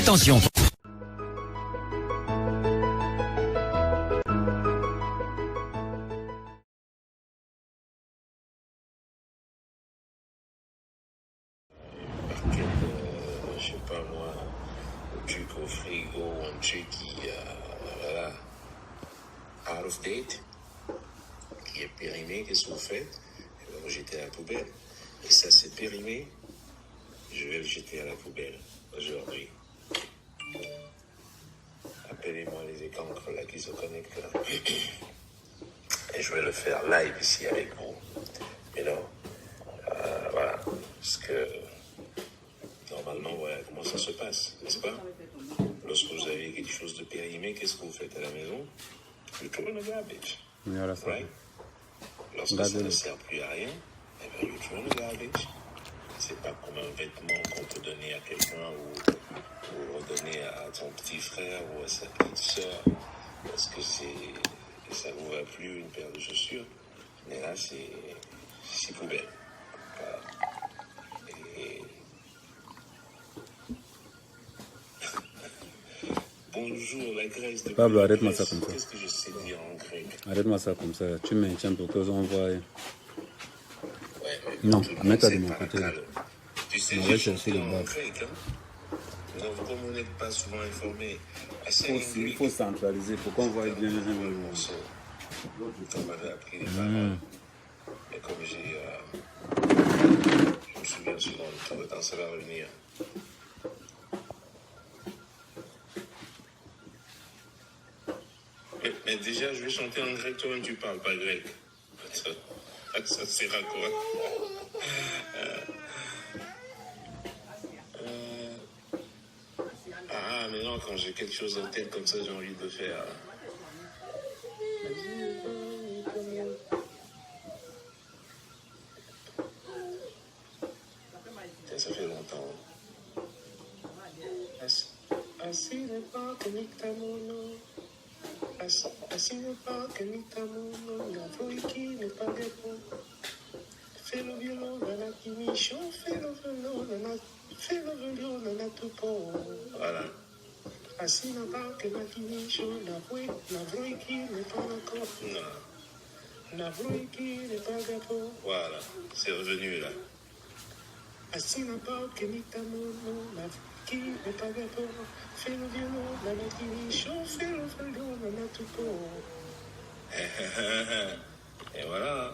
Attention. Je sais pas moi, un truc au frigo, un truc qui, voilà, out of date, qui est périmé, qu'est-ce que vous faites? Et ben, moi, j'étais à la poubelle. Et ça, c'est périmé, je vais le jeter à la poubelle aujourd'hui. Appelez-moi les écancres là qui se connectent là. Et je vais le faire live ici avec vous. Mais non, voilà, parce que normalement, voilà comment ça se passe, n'est-ce pas? Lorsque vous avez quelque chose de périmé, qu'est-ce que vous faites à la maison? You throw in the garbage, right? Lorsque ça ne sert plus à rien, eh bien, you throw in the garbage. C'est pas comme un vêtement qu'on peut donner à quelqu'un ou redonner à ton petit frère ou à sa petite soeur parce que ça vous va plus une paire de chaussures. Mais là, c'est poubelle. Voilà. Et... Bonjour, la Grèce de Pablo, arrête-moi ça comme ça. Qu'est-ce que je sais dire en grec? Arrête-moi ça comme ça. Tu maintiens pour que on voit. Ouais, non, mets-toi de mon côté. Tu sais, On va j'ai chercher chanté le en bas. grec, hein? Donc, comme vous n'êtes pas souvent informé, Il faut centraliser pour qu'on voit bien le morceau. On m'avait appris les paroles. Et comme je me souviens souvent de tout le temps, ça va revenir. Mais déjà, je vais chanter en grec, toi-même tu parles pas grec. Ça sert à quoi? Ah, mais non, quand j'ai quelque chose en tête comme ça, j'ai envie de le faire. Ça fait longtemps. Así de pas que ni tamono. Así de pas que ni tamono. La qui n'est pas répond. Fais le violon, la timicho. Fais le violon, la tupo. Voilà. Así de pas que la timicho. La qui n'est pas encore. Non. La qui n'est pas répond. Voilà. C'est revenu là. Así de pas que ni tamono. La qui n'est pas répond. Fais le violon, la timicho. Fais le violon, la tupo. Et voilà.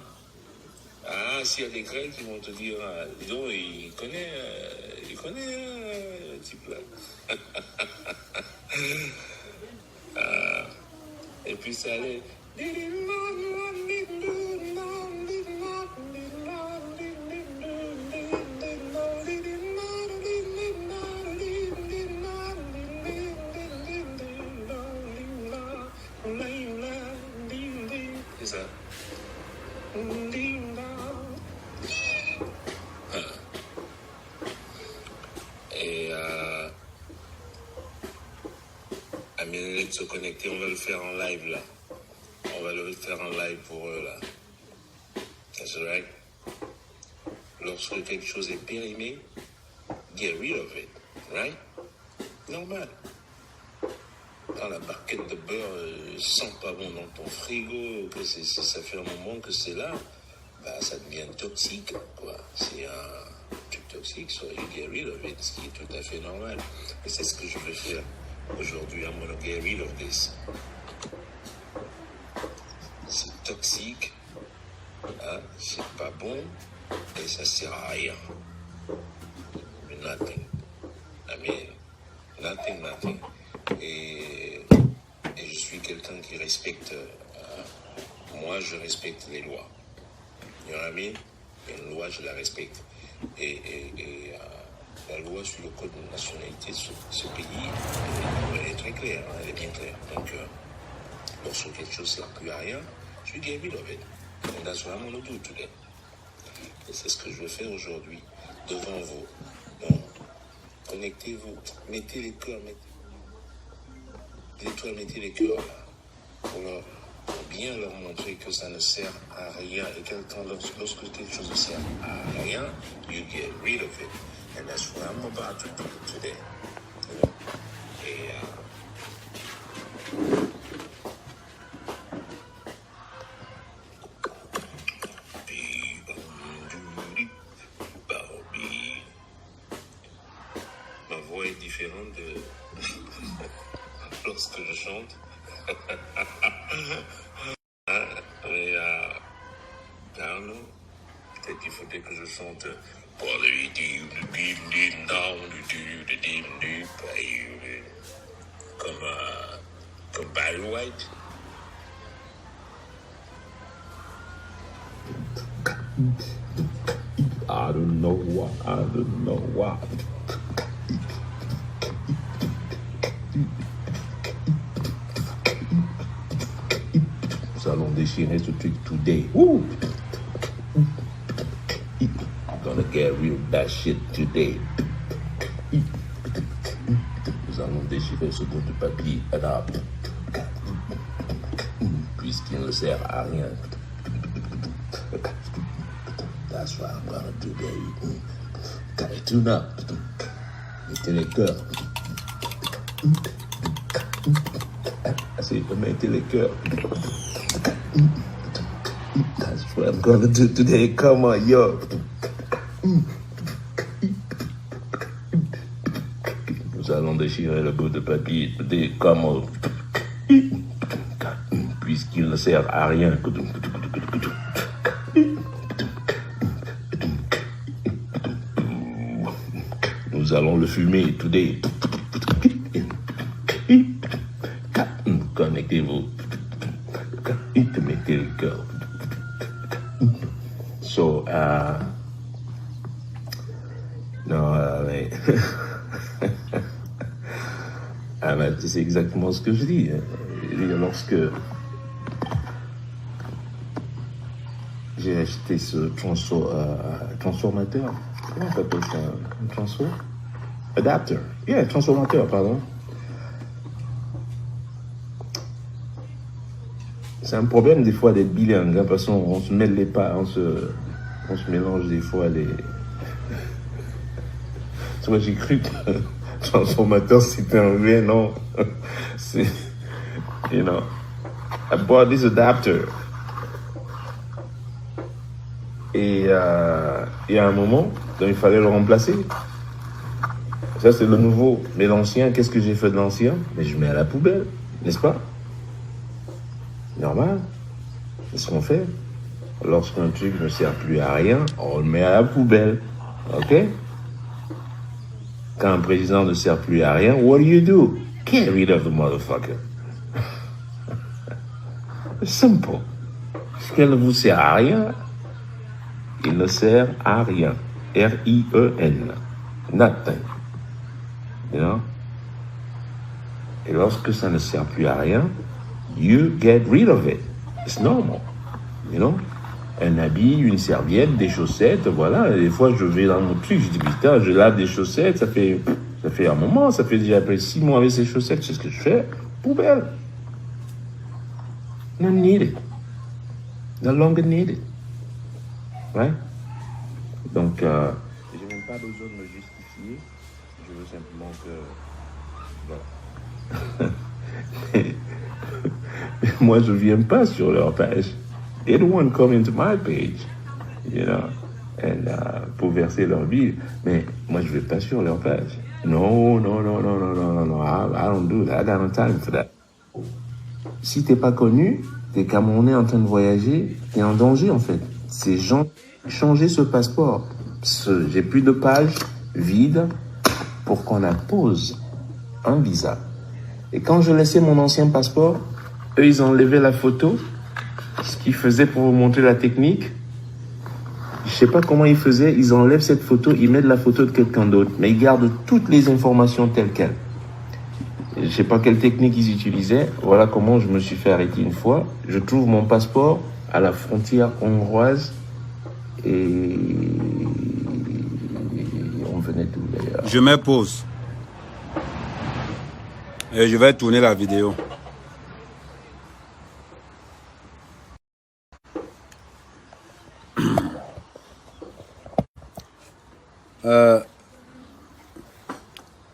Ah, s'il y a des Grecs qui vont te dire, dis donc, il connaît, le type là. Et puis ça allait. C'est ça. Et Amélie de se connecter, on va le faire en live là. On va le faire en live pour eux là. That's right. Lorsque quelque chose est périmé, get rid of it, right? Normal. Quand la barquette de beurre sent pas bon dans ton frigo, que ça fait un moment que c'est là, bah, ça devient toxique, quoi. C'est un truc toxique, so you get rid of it, ce qui est tout à fait normal. Et c'est ce que je vais faire aujourd'hui, I'm gonna get rid of this. C'est toxique, hein, c'est pas bon, et ça sert à rien. Nothing. I mean, nothing. Et je suis quelqu'un qui respecte, moi je respecte les lois. You know what I mean? Une loi, je la respecte. Et la loi sur le code de nationalité de ce pays, elle est très claire, hein, elle est bien claire. Donc, lorsque quelque chose ne sert plus à rien, je get rid of it. And that's what I'm gonna do today. Et c'est ce que je vais faire aujourd'hui, devant vous. Donc, connectez-vous, mettez les cœurs, mettez les cœurs là, pour bien leur montrer que ça ne sert à rien. Et lorsque quelque chose ne sert à rien, you get rid of it. And that's what I'm about to do today. You know? Et ma voix est différente de lorsque je chante. Mais I don't know. Peut-être qu'il faudrait que je chante comme Barry White. I don't know why, I don't know why. Nous allons déchirer ce truc today. Woo! Gonna get real that shit today. Nous allons déchirer ce bout de papier arabe. Puisqu'il ne sert à rien. That's what I'm gonna do, baby. Gotta tune up. Mettez les cœurs. Mettez les cœurs. That's what I'm gonna do today. Come on, yo. Nous allons déchirer le bout de papier today. Come on. Puisqu'il ne sert à rien. Nous allons le fumer today. Connectez-vous. Mettez le cœur. So, non, mais... ah, mais c'est exactement ce que je dis. Lorsque j'ai acheté ce transformateur, comment on appelle ça? Un adapter. Yeah, transformateur, pardon. C'est un problème des fois d'être bilingue, hein, parce qu'on se mêle les pas, on se mélange des fois les... Tu vois, j'ai cru que transformateur c'était un V, non. C'est... You know, I bought this adapter. Et il y a un moment, donc il fallait le remplacer. Ça, c'est le nouveau. Mais l'ancien, qu'est-ce que j'ai fait de l'ancien? Mais je mets à la poubelle, n'est-ce pas? Normal. C'est ce qu'on fait. Lorsqu'un truc ne sert plus à rien, on le met à la poubelle. OK? Quand un président ne sert plus à rien, what do? Get rid of the motherfucker. Simple. Parce qu'elle ne vous sert à rien, il ne sert à rien. R-I-E-N. Nothing. You know? Et lorsque ça ne sert plus à rien, you get rid of it. It's normal. You know? Un habit, une serviette, des chaussettes, voilà. Et des fois, je vais dans mon truc, je dis, putain, je lave des chaussettes, ça fait un moment, ça fait déjà après 6 mois avec ces chaussettes, c'est ce que je fais. Poubelle. No need it. No longer need it. Ouais? Donc, j'ai même pas besoin de me justifier. Je veux simplement que... Voilà. Mais moi, je viens pas sur leur page. They don't want to come into my page, you know, and, pour verser leur vie. Mais moi, je vais pas sur leur page. No. I don't do that. I got no time for that. Si t'es pas connu, t'es Camerounais en train de voyager, t'es en danger, en fait. Ces gens, changer ce passeport. J'ai plus de pages vides pour qu'on appose un visa. Et quand je laissais mon ancien passeport, eux, ils enlevaient la photo, ce qu'ils faisaient pour vous montrer la technique. Je sais pas comment ils faisaient, ils enlèvent cette photo, ils mettent la photo de quelqu'un d'autre, mais ils gardent toutes les informations telles quelles. Je sais pas quelle technique ils utilisaient. Voilà comment je me suis fait arrêter une fois. Je trouve mon passeport à la frontière hongroise et on venait d'où d'ailleurs? Je mets pause. Et je vais tourner la vidéo.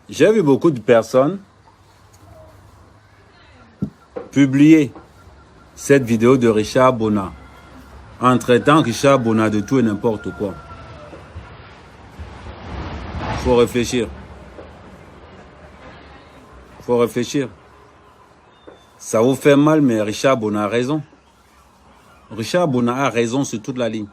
J'ai vu beaucoup de personnes publié cette vidéo de Richard Bona en traitant Richard Bona de tout et n'importe quoi. Il faut réfléchir. Il faut réfléchir. Ça vous fait mal, mais Richard Bona a raison. Richard Bona a raison sur toute la ligne.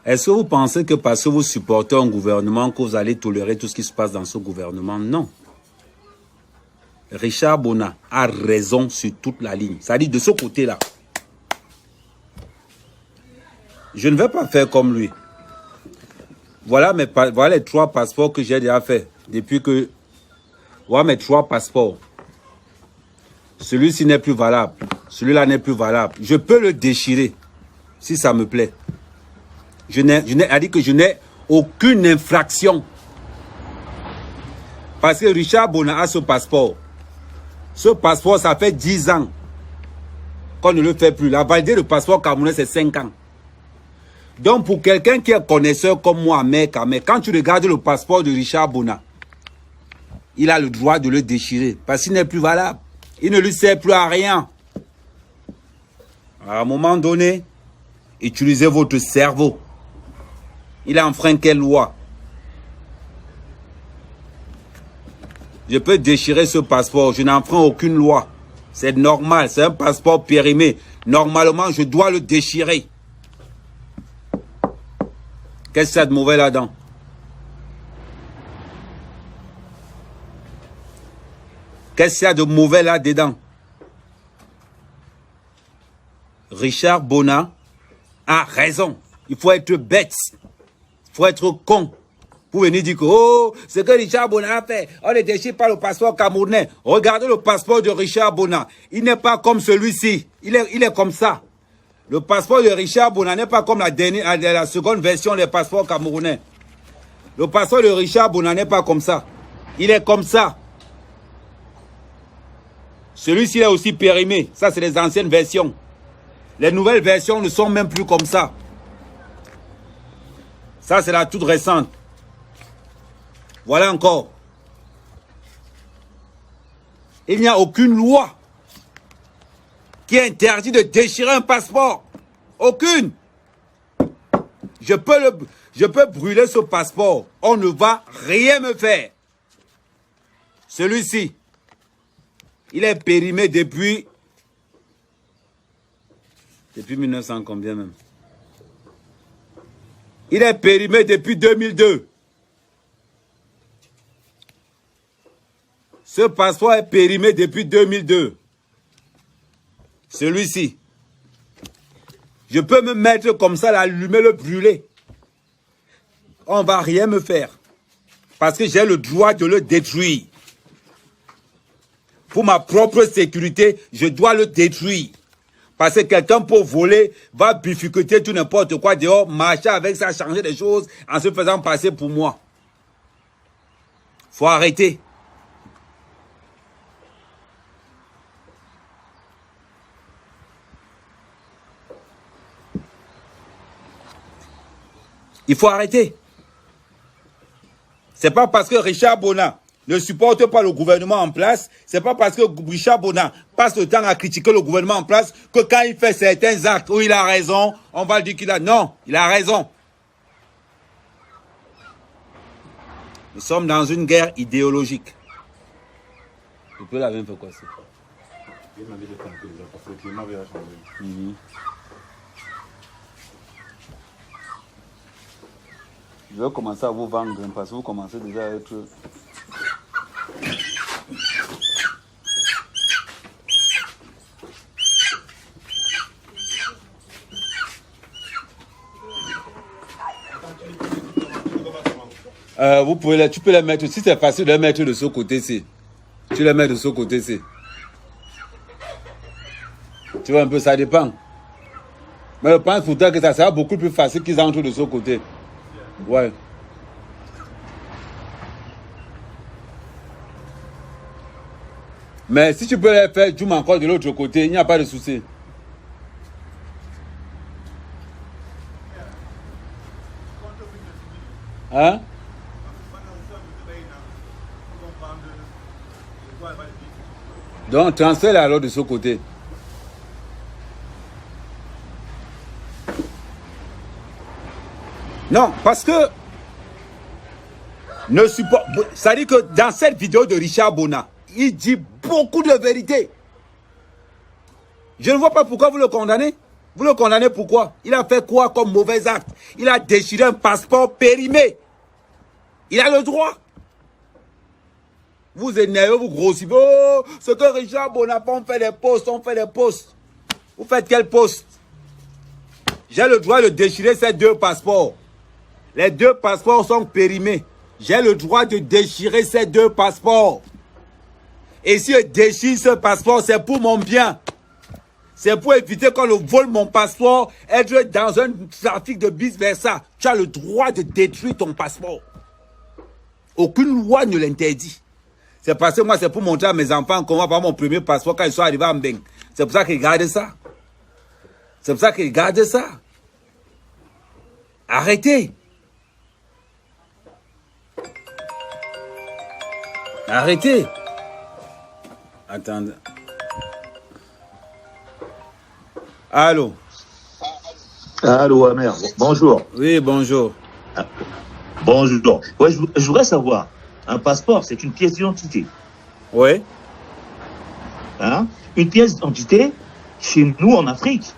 Est-ce que vous pensez que parce que vous supportez un gouvernement, que vous allez tolérer tout ce qui se passe dans ce gouvernement? Non. Richard Bona a raison sur toute la ligne. C'est-à-dire de ce côté-là. Je ne vais pas faire comme lui. Voilà les 3 passeports que j'ai déjà fait. Depuis que... Voilà mes 3 passeports. Celui-ci n'est plus valable. Celui-là n'est plus valable. Je peux le déchirer. Si ça me plaît. Je n'ai aucune infraction. Parce que Richard Bona a ce passeport. Ce passeport, ça fait 10 ans qu'on ne le fait plus. La validité du passeport camerounais, c'est 5 ans. Donc, pour quelqu'un qui est connaisseur comme moi, mec, quand tu regardes le passeport de Richard Bona, il a le droit de le déchirer. Parce qu'il n'est plus valable. Il ne lui sert plus à rien. À un moment donné, utilisez votre cerveau. Il a enfreint quelle loi? Je peux déchirer ce passeport. Je n'enfreins aucune loi. C'est normal. C'est un passeport périmé. Normalement, je dois le déchirer. Qu'est-ce qu'il y a de mauvais là-dedans? Qu'est-ce qu'il y a de mauvais là-dedans? Richard Bona a raison. Il faut être bête. Il faut être con. Pour venir dire que oh, ce que Richard Bona a fait, on ne déchire pas le passeport camerounais. Regardez le passeport de Richard Bona. Il n'est pas comme celui-ci. Il est comme ça. Le passeport de Richard Bona n'est pas comme la seconde version des passeports camerounais. Le passeport de Richard Bona n'est pas comme ça. Il est comme ça. Celui-ci est aussi périmé. Ça, c'est les anciennes versions. Les nouvelles versions ne sont même plus comme ça. Ça, c'est la toute récente. Voilà encore. Il n'y a aucune loi qui interdit de déchirer un passeport. Aucune. Je peux brûler ce passeport. On ne va rien me faire. Celui-ci, il est périmé depuis 1900 combien même. Il est périmé depuis 2002. Ce passeport est périmé depuis 2002. Celui-ci. Je peux me mettre comme ça, l'allumer, le brûler. On ne va rien me faire. Parce que j'ai le droit de le détruire. Pour ma propre sécurité, je dois le détruire. Parce que quelqu'un pour voler va bifurquer tout n'importe quoi dehors, marcher avec ça, changer des choses en se faisant passer pour moi. Faut arrêter. Il faut arrêter. C'est pas parce que Richard Bona ne supporte pas le gouvernement en place, c'est pas parce que Richard Bona passe le temps à critiquer le gouvernement en place que quand il fait certains actes où il a raison, on va dire qu'il a... Non, il a raison. Nous sommes dans une guerre idéologique. Tu peux la même faire quoi ça? Je vais commencer à vous vendre parce que vous commencez déjà à être... tu peux les mettre, si c'est facile de les mettre de ce côté-ci. Tu les mets de ce côté-ci. Tu vois un peu, ça dépend. Mais je pense pourtant que ça sera beaucoup plus facile qu'ils entrent de ce côté. Ouais. Mais si tu peux les faire, tu m'encore de l'autre côté, il n'y a pas de souci. Hein? Donc, transfère alors de ce côté. Non, parce que ne supporte. Ça dit que dans cette vidéo de Richard Bona, il dit beaucoup de vérité. Je ne vois pas pourquoi vous le condamnez. Vous le condamnez pourquoi? Il a fait quoi comme mauvais acte? Il a déchiré un passeport périmé. Il a le droit. Vous énervez, vous grossissez. Oh, ce que Richard Bona fait, on fait des posts, on fait des posts. Vous faites quel post? J'ai le droit de déchirer ces 2 passeports. Les 2 passeports sont périmés. J'ai le droit de déchirer ces 2 passeports. Et si je déchire ce passeport, c'est pour mon bien. C'est pour éviter qu'on le vole mon passeport, être dans un trafic de vice-versa. Tu as le droit de détruire ton passeport. Aucune loi ne l'interdit. C'est parce que moi, c'est pour montrer à mes enfants qu'on va avoir mon premier passeport quand ils sont arrivés à Mbeng. C'est pour ça qu'ils gardent ça. C'est pour ça qu'ils gardent ça. Arrêtez. Arrêtez. Attendez. Allô. Allô, Amer. Bonjour. Oui, bonjour. Bonjour. Ouais, je voudrais savoir, un passeport, c'est une pièce d'identité. Oui. Hein? Une pièce d'identité, chez nous en Afrique,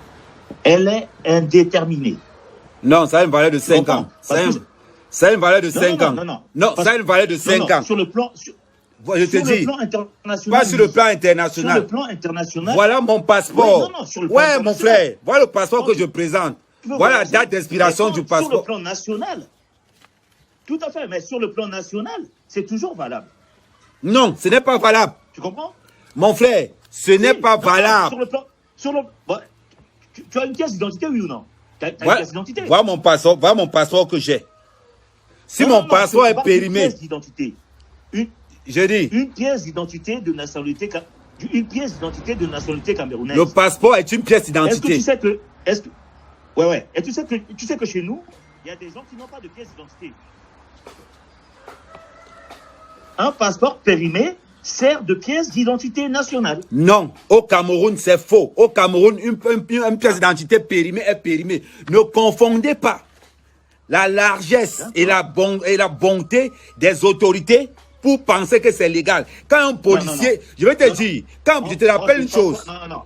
elle est indéterminée. Non, ça a une valeur de 5 ans. Ça a une valeur de 5 ans. Non, ça a une valeur de 5 ans. Sur le plan... Je te dis, le plan international, pas sur le plan international. Sur le plan international. Voilà mon passeport. Ouais, non, sur le plan mon frère. Voilà le passeport que je présente. Voilà la date d'expiration du passeport. Sur le plan national. Tout à fait, mais sur le plan national, c'est toujours valable. Non, ce n'est pas valable. Tu comprends? Mon frère, ce n'est pas valable. Tu as une pièce d'identité, oui ou non? Tu as une pièce d'identité. Voilà mon passeport que j'ai. Si mon passeport est périmé. Une pièce d'identité. Je dis. Une pièce d'identité de nationalité camerounaise. Le passeport est une pièce d'identité. Est-ce que tu sais que... Ouais. Et tu sais que chez nous, il y a des gens qui n'ont pas de pièce d'identité. Un passeport périmé sert de pièce d'identité nationale. Non, au Cameroun, c'est faux. Au Cameroun, une pièce d'identité périmée est périmée. Ne confondez pas la largesse et la bonté des autorités pour penser que c'est légal. Quand un policier, je vais te dire, je te rappelle une chose. Non,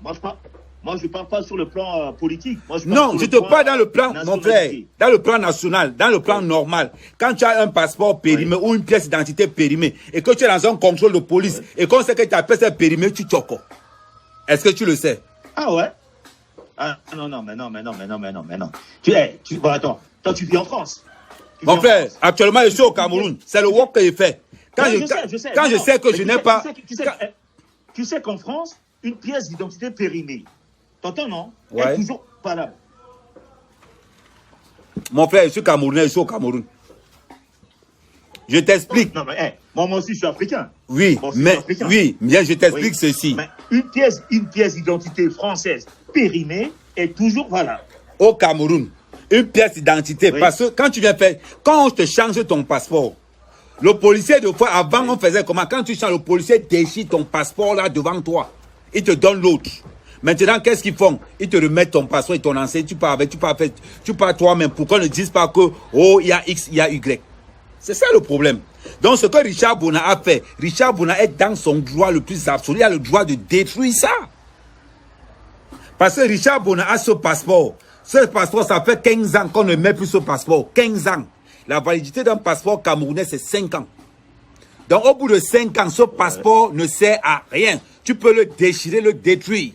moi je ne parle pas sur le plan politique. Non, je te parle dans le plan, mon frère, dans le plan national, dans le plan normal. Quand tu as un passeport périmé ou une pièce d'identité périmée et que tu es dans un contrôle de police et qu'on sait que ta pièce est périmée, tu choques. Est-ce que tu le sais? Ah ouais? Ah non. Attends, toi tu vis en France. Mon frère, actuellement je suis au Cameroun. C'est le work que je fais. Quand je sais que je n'ai pas... Tu sais qu'en France, une pièce d'identité périmée, t'entends, non? Ouais. Est toujours valable. Mon frère, je suis Camerounais, je suis au Cameroun. Je t'explique. Non, mais moi aussi, je suis africain. Oui, mais je t'explique ceci. Mais une pièce d'identité française périmée est toujours valable. Au Cameroun, une pièce d'identité, parce que quand on te change ton passeport, le policier, de fois, avant, on faisait comment? Quand tu changes, le policier déchire ton passeport là devant toi. Il te donne l'autre. Maintenant, qu'est-ce qu'ils font? Ils te remettent ton passeport et ton ancien. Tu pars toi-même. Pourquoi ne disent pas que, il y a X, il y a Y? C'est ça le problème. Donc, ce que Richard Bona a fait, Richard Bona est dans son droit le plus absolu. Il a le droit de détruire ça. Parce que Richard Bona a ce passeport. Ce passeport, ça fait 15 ans qu'on ne met plus ce passeport. 15 ans. La validité d'un passeport camerounais, c'est 5 ans. Donc, au bout de 5 ans, ce passeport ne sert à rien. Tu peux le déchirer, le détruire.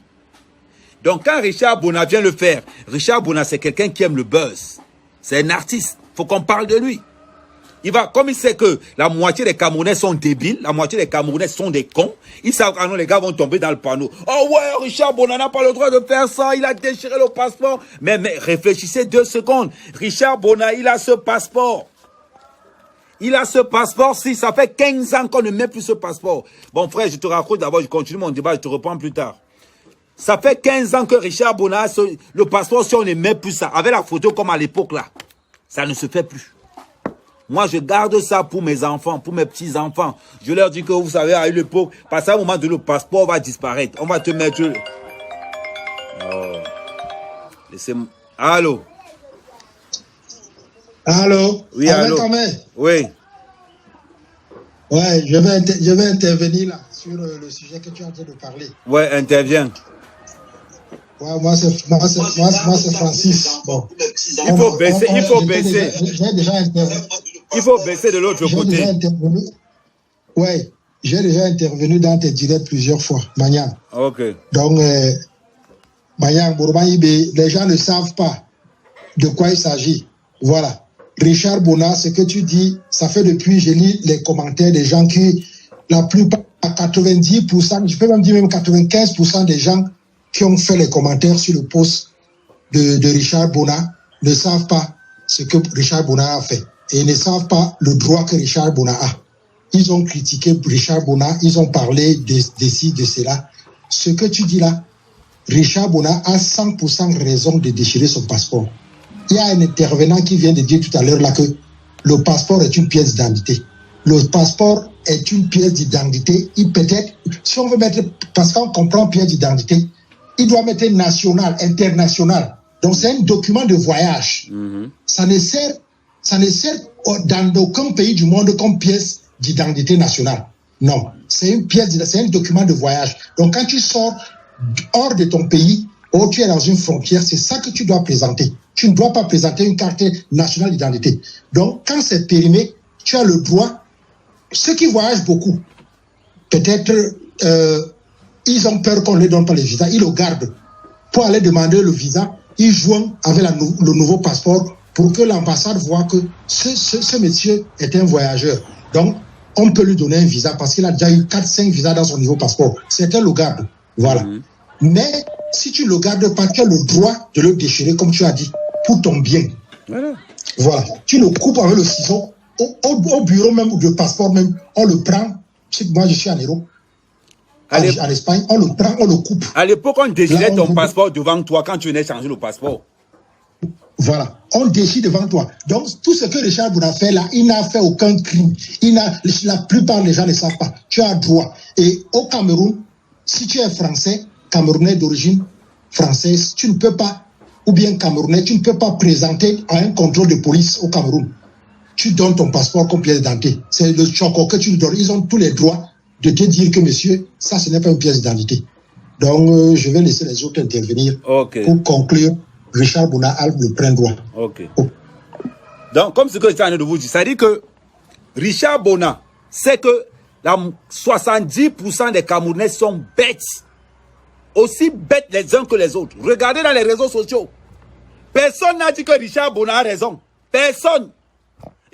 Donc, quand Richard Bona vient le faire, Richard Bona, c'est quelqu'un qui aime le buzz. C'est un artiste. Il faut qu'on parle de lui. Comme il sait que la moitié des Camerounais sont débiles, la moitié des Camerounais sont des cons, ils savent que les gars vont tomber dans le panneau. Oh ouais, Richard Bona n'a pas le droit de faire ça, il a déchiré le passeport. Mais réfléchissez 2 secondes. Richard Bona, il a ce passeport. Il a ce passeport, si ça fait 15 ans qu'on ne met plus ce passeport. Bon frère, je te raconte d'abord, je continue mon débat, je te reprends plus tard. Ça fait 15 ans que Richard Bona a le passeport, si on ne met plus ça, avec la photo comme à l'époque là, ça ne se fait plus. Moi, je garde ça pour mes enfants, pour mes petits-enfants. Je leur dis que vous savez, à l'époque, parce qu'à un moment donné, le passeport va disparaître. On va te mettre... Oh. Laissez-moi... Allô? Allô? Oui, allô? Oui. Ouais, je vais intervenir là sur le sujet que tu es en train de parler. Ouais, interviens. Ouais, moi c'est Francis. Bon. Il faut baisser, il faut baisser. J'ai déjà intervenu. Il faut baisser de l'autre côté. Ouais, j'ai déjà intervenu dans tes directs plusieurs fois, Maniang. Ok. Donc, Maniang, Bourbaïbé, les gens ne savent pas de quoi il s'agit. Voilà. Richard Bona, ce que tu dis, ça fait depuis, je lis les commentaires des gens qui, la plupart, 90%, je peux même dire même 95% des gens qui ont fait les commentaires sur le post de Richard Bona ne savent pas ce que Richard Bona a fait. Et ne savent pas le droit que Richard Bona a. Ils ont critiqué Richard Bona, ils ont parlé de ci, de cela. Ce que tu dis là, Richard Bona a 100% raison de déchirer son passeport. Il y a un intervenant qui vient de dire tout à l'heure là que le passeport est une pièce d'identité. Le passeport est une pièce d'identité. Il peut-être, si on veut mettre, parce qu'on comprend pièce d'identité, il doit mettre national, international. Donc c'est un document de voyage. Ça ne sert dans aucun pays du monde comme pièce d'identité nationale. Non, c'est une pièce, c'est un document de voyage. Donc quand tu sors hors de ton pays, ou tu es dans une frontière, c'est ça que tu dois présenter. Tu ne dois pas présenter une carte nationale d'identité. Donc, quand c'est périmé, tu as le droit. Ceux qui voyagent beaucoup, peut-être, ils ont peur qu'on ne leur donne pas le visa. Ils le gardent. Pour aller demander le visa, ils jouent avec le nouveau passeport pour que l'ambassade voit que ce monsieur est un voyageur. Donc, on peut lui donner un visa parce qu'il a déjà eu 4-5 visas dans son nouveau passeport. Certains le gardent. Voilà. Mais si tu ne le gardes pas, tu as le droit de le déchirer, comme tu as dit, pour ton bien. Voilà. Tu le coupes avec le ciseau. Au bureau même, ou de passeport même, on le prend. Moi, je suis en Hérault. En Espagne, on le prend, on le coupe. À l'époque, on déchirait ton passeport devant toi quand tu venais changer le passeport. Voilà. On déchire devant toi. Donc, tout ce que Richard Bona fait là, il n'a fait aucun crime. La plupart des gens ne savent pas. Tu as droit. Et au Cameroun, si tu es français, Camerounais d'origine française, tu ne peux pas, ou bien Camerounais, tu ne peux pas présenter à un contrôle de police au Cameroun. Tu donnes ton passeport comme pièce d'identité. C'est le choco que tu lui donnes. Ils ont tous les droits de te dire que, monsieur, ça, ce n'est pas une pièce d'identité. Donc, je vais laisser les autres intervenir pour conclure. Richard Bona a le plein droit. Donc, comme ce que j'étais en train de vous dire, ça dit que Richard Bona sait que 70% des Camerounais sont bêtes. Aussi bêtes les uns que les autres. Regardez dans les réseaux sociaux. Personne n'a dit que Richard Bona a raison. Personne.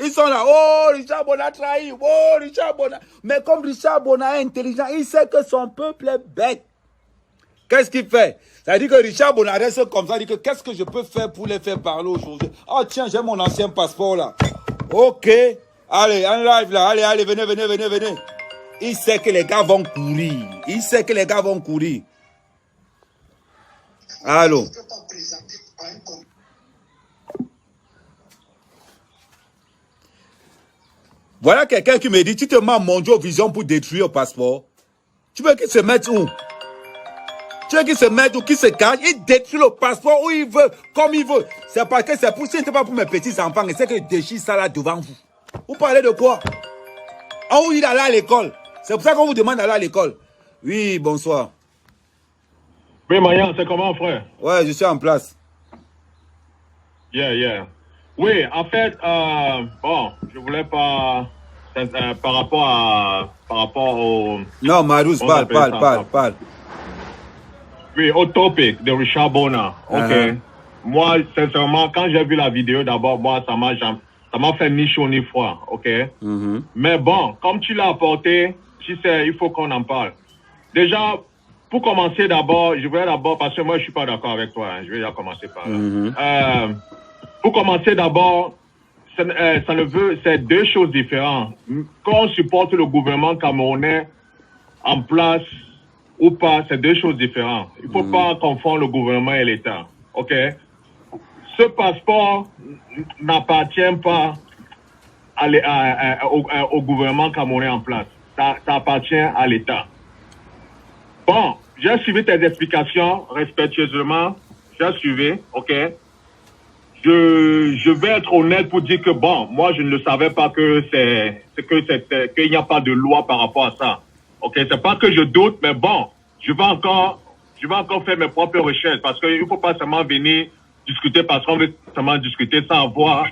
Ils sont là. Oh, Richard Bona a trahi. Oh, Richard Bona. Mais comme Richard Bona est intelligent, il sait que son peuple est bête. Qu'est-ce qu'il fait? Ça dit que Richard Bona reste comme ça. Il dit que qu'est-ce que je peux faire pour les faire parler aujourd'hui? Oh, tiens, j'ai mon ancien passeport là. Ok. Allez, en live là. Allez, venez. Il sait que les gars vont courir. Allô? Voilà quelqu'un qui me dit, tu te mets mon Dieu vision pour détruire le passeport. Tu veux qu'il se mette où? Tu veux qu'il se mette où? Qu'il se cache? Il détruit le passeport où il veut, comme il veut. C'est parce que c'est pour, c'est pas pour mes petits enfants, et c'est que je déchire ça là devant vous. Vous parlez de quoi? On vous dit d'aller à l'école. C'est pour ça qu'on vous demande d'aller à l'école. Oui, bonsoir. Oui, Mayan, c'est comment, frère? Ouais, je suis en place. Yeah. Oui, en fait, bon, je voulais pas... par rapport au... Non, Marousse, parle. Oui, au topic de Richard Bona. Ok. Moi, sincèrement, quand j'ai vu la vidéo, d'abord, moi, ça m'a fait ni chaud ni froid, ok? Mais bon, comme tu l'as apporté, tu sais, il faut qu'on en parle. Déjà, pour commencer d'abord, je voulais d'abord, parce que moi, je suis pas d'accord avec toi, hein, je vais déjà commencer par là. Pour commencer d'abord, c'est deux choses différentes. Quand on supporte le gouvernement camerounais en place ou pas, c'est deux choses différentes. Il faut pas confondre le gouvernement et l'État, ok? Ce passeport n'appartient pas au gouvernement camerounais en place. Ça appartient à l'État. Bon, j'ai suivi tes explications respectueusement. J'ai suivi, ok. Je vais être honnête pour dire que bon, moi je ne le savais pas qu'il n'y a pas de loi par rapport à ça. Ok, c'est pas que je doute, mais bon, je vais encore faire mes propres recherches parce qu'il ne faut pas seulement venir discuter parce qu'on veut seulement discuter sans avoir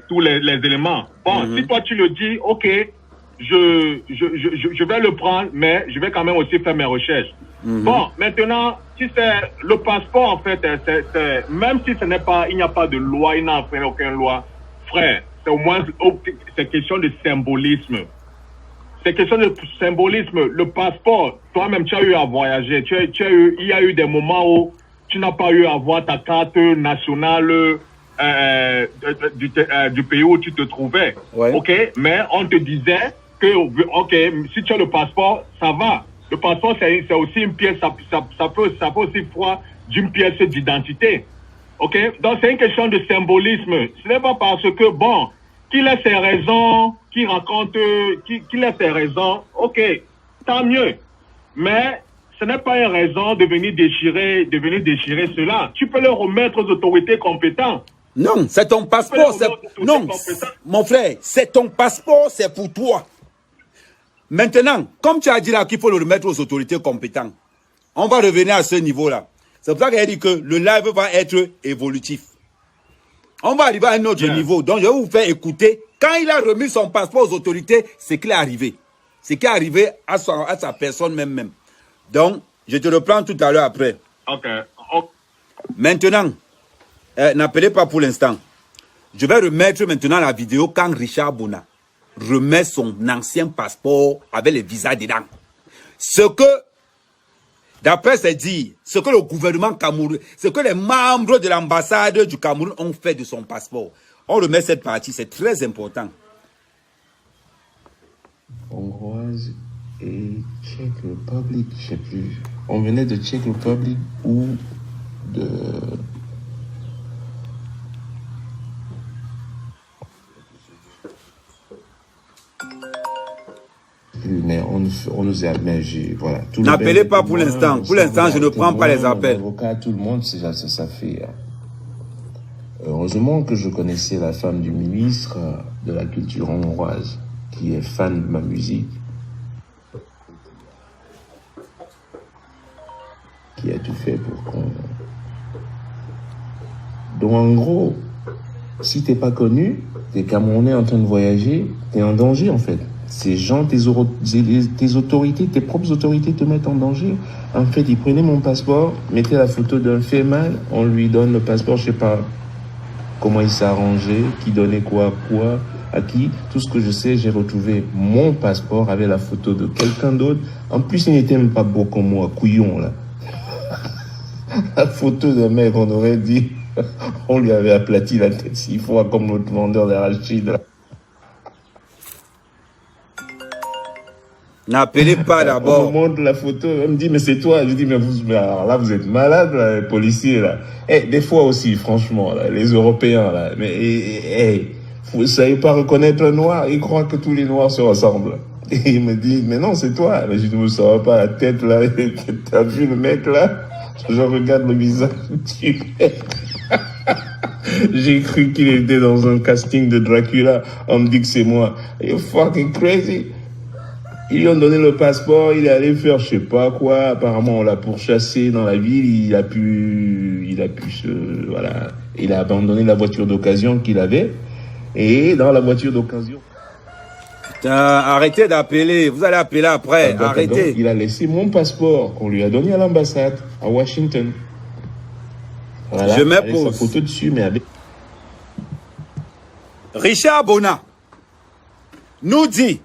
tous les éléments. Bon, si toi tu le dis, ok, je vais le prendre, mais je vais quand même aussi faire mes recherches. Bon, maintenant, si c'est le passeport, en fait, même si il n'y a pas de loi, il n'y a aucune loi, frère, c'est au moins, c'est question de symbolisme. C'est question de symbolisme. Le passeport, toi-même, tu as eu à voyager. Il y a eu des moments où tu n'as pas eu à voir ta carte nationale du pays où tu te trouvais. Ouais. Ok, mais on te disait que, ok, si tu as le passeport, ça va. Le passeport, c'est aussi une pièce, ça peut aussi voir d'une pièce d'identité. Ok, donc c'est une question de symbolisme. Ce n'est pas parce que, bon, qu'il ait ses raisons, qu'il ait ses raisons, ok, tant mieux. Mais ce n'est pas une raison de venir déchirer cela. Tu peux le remettre aux autorités compétentes. Non, c'est ton passeport. Non, mon frère, c'est ton passeport, c'est pour toi. Maintenant, comme tu as dit là qu'il faut le remettre aux autorités compétentes, on va revenir à ce niveau-là. C'est pour ça qu'il a dit que le live va être évolutif. On va arriver à un autre niveau. Donc, je vais vous faire écouter. Quand il a remis son passeport aux autorités, c'est qu'il est arrivé. C'est qu'il est arrivé à sa personne même. Donc, je te reprends tout à l'heure après. Ok. Maintenant, n'appelez pas pour l'instant. Je vais remettre maintenant la vidéo quand Richard Bona remet son ancien passeport avec les visas dedans. Ce que, d'après ses dires, ce que le gouvernement camerounais, ce que les membres de l'ambassade du Cameroun ont fait de son passeport. On remet cette partie, c'est très important. Hongroise et Czech Republic, je ne sais plus. On venait de Czech Republic ou de... Mais on nous a... Mais voilà. N'appelez pas pour l'instant. Pour l'instant, je ne prends pas les appels. Avocat, tout le monde, ça fait... Heureusement que je connaissais la femme du ministre de la culture hongroise, qui est fan de ma musique, qui a tout fait pour qu'on... Donc en gros, si t'es pas connu, t'es Camerounais en train de voyager, t'es en danger en fait. Ces gens, tes autorités, tes propres autorités te mettent en danger. En fait, ils prenaient mon passeport, mettaient la photo d'un fait mal, on lui donne le passeport, je sais pas comment il s'est arrangé, qui donnait quoi, à qui. Tout ce que je sais, j'ai retrouvé mon passeport avec la photo de quelqu'un d'autre. En plus, il n'était même pas beau comme moi, couillon là. La photo d'un mec, on aurait dit, on lui avait aplati la tête 6 fois comme notre vendeur d'arachide là. N'appelez pas d'abord. On me montre la photo, on me dit, mais c'est toi. Je dis, mais alors là, vous êtes malade, là, les policiers, là. Des fois aussi, franchement, là, les Européens, là. Mais, vous savez pas reconnaître un noir. Ils croient que tous les noirs se ressemblent. Et il me dit, mais non, c'est toi. Mais je dis, vous savez pas la tête, là. T'as vu le mec, là? Je regarde le visage du mec. J'ai cru qu'il était dans un casting de Dracula. On me dit que c'est moi. You're fucking crazy. Ils lui ont donné le passeport, il est allé faire je sais pas quoi. Apparemment, on l'a pourchassé dans la ville. Il a pu voilà. Il a abandonné la voiture d'occasion qu'il avait. Et dans la voiture d'occasion. Putain, arrêtez d'appeler. Vous allez appeler après. Arrêtez. Donc, il a laissé mon passeport qu'on lui a donné à l'ambassade à Washington. Voilà, je mets avec pause. sa photo dessus, mais avec... Richard Bona nous dit,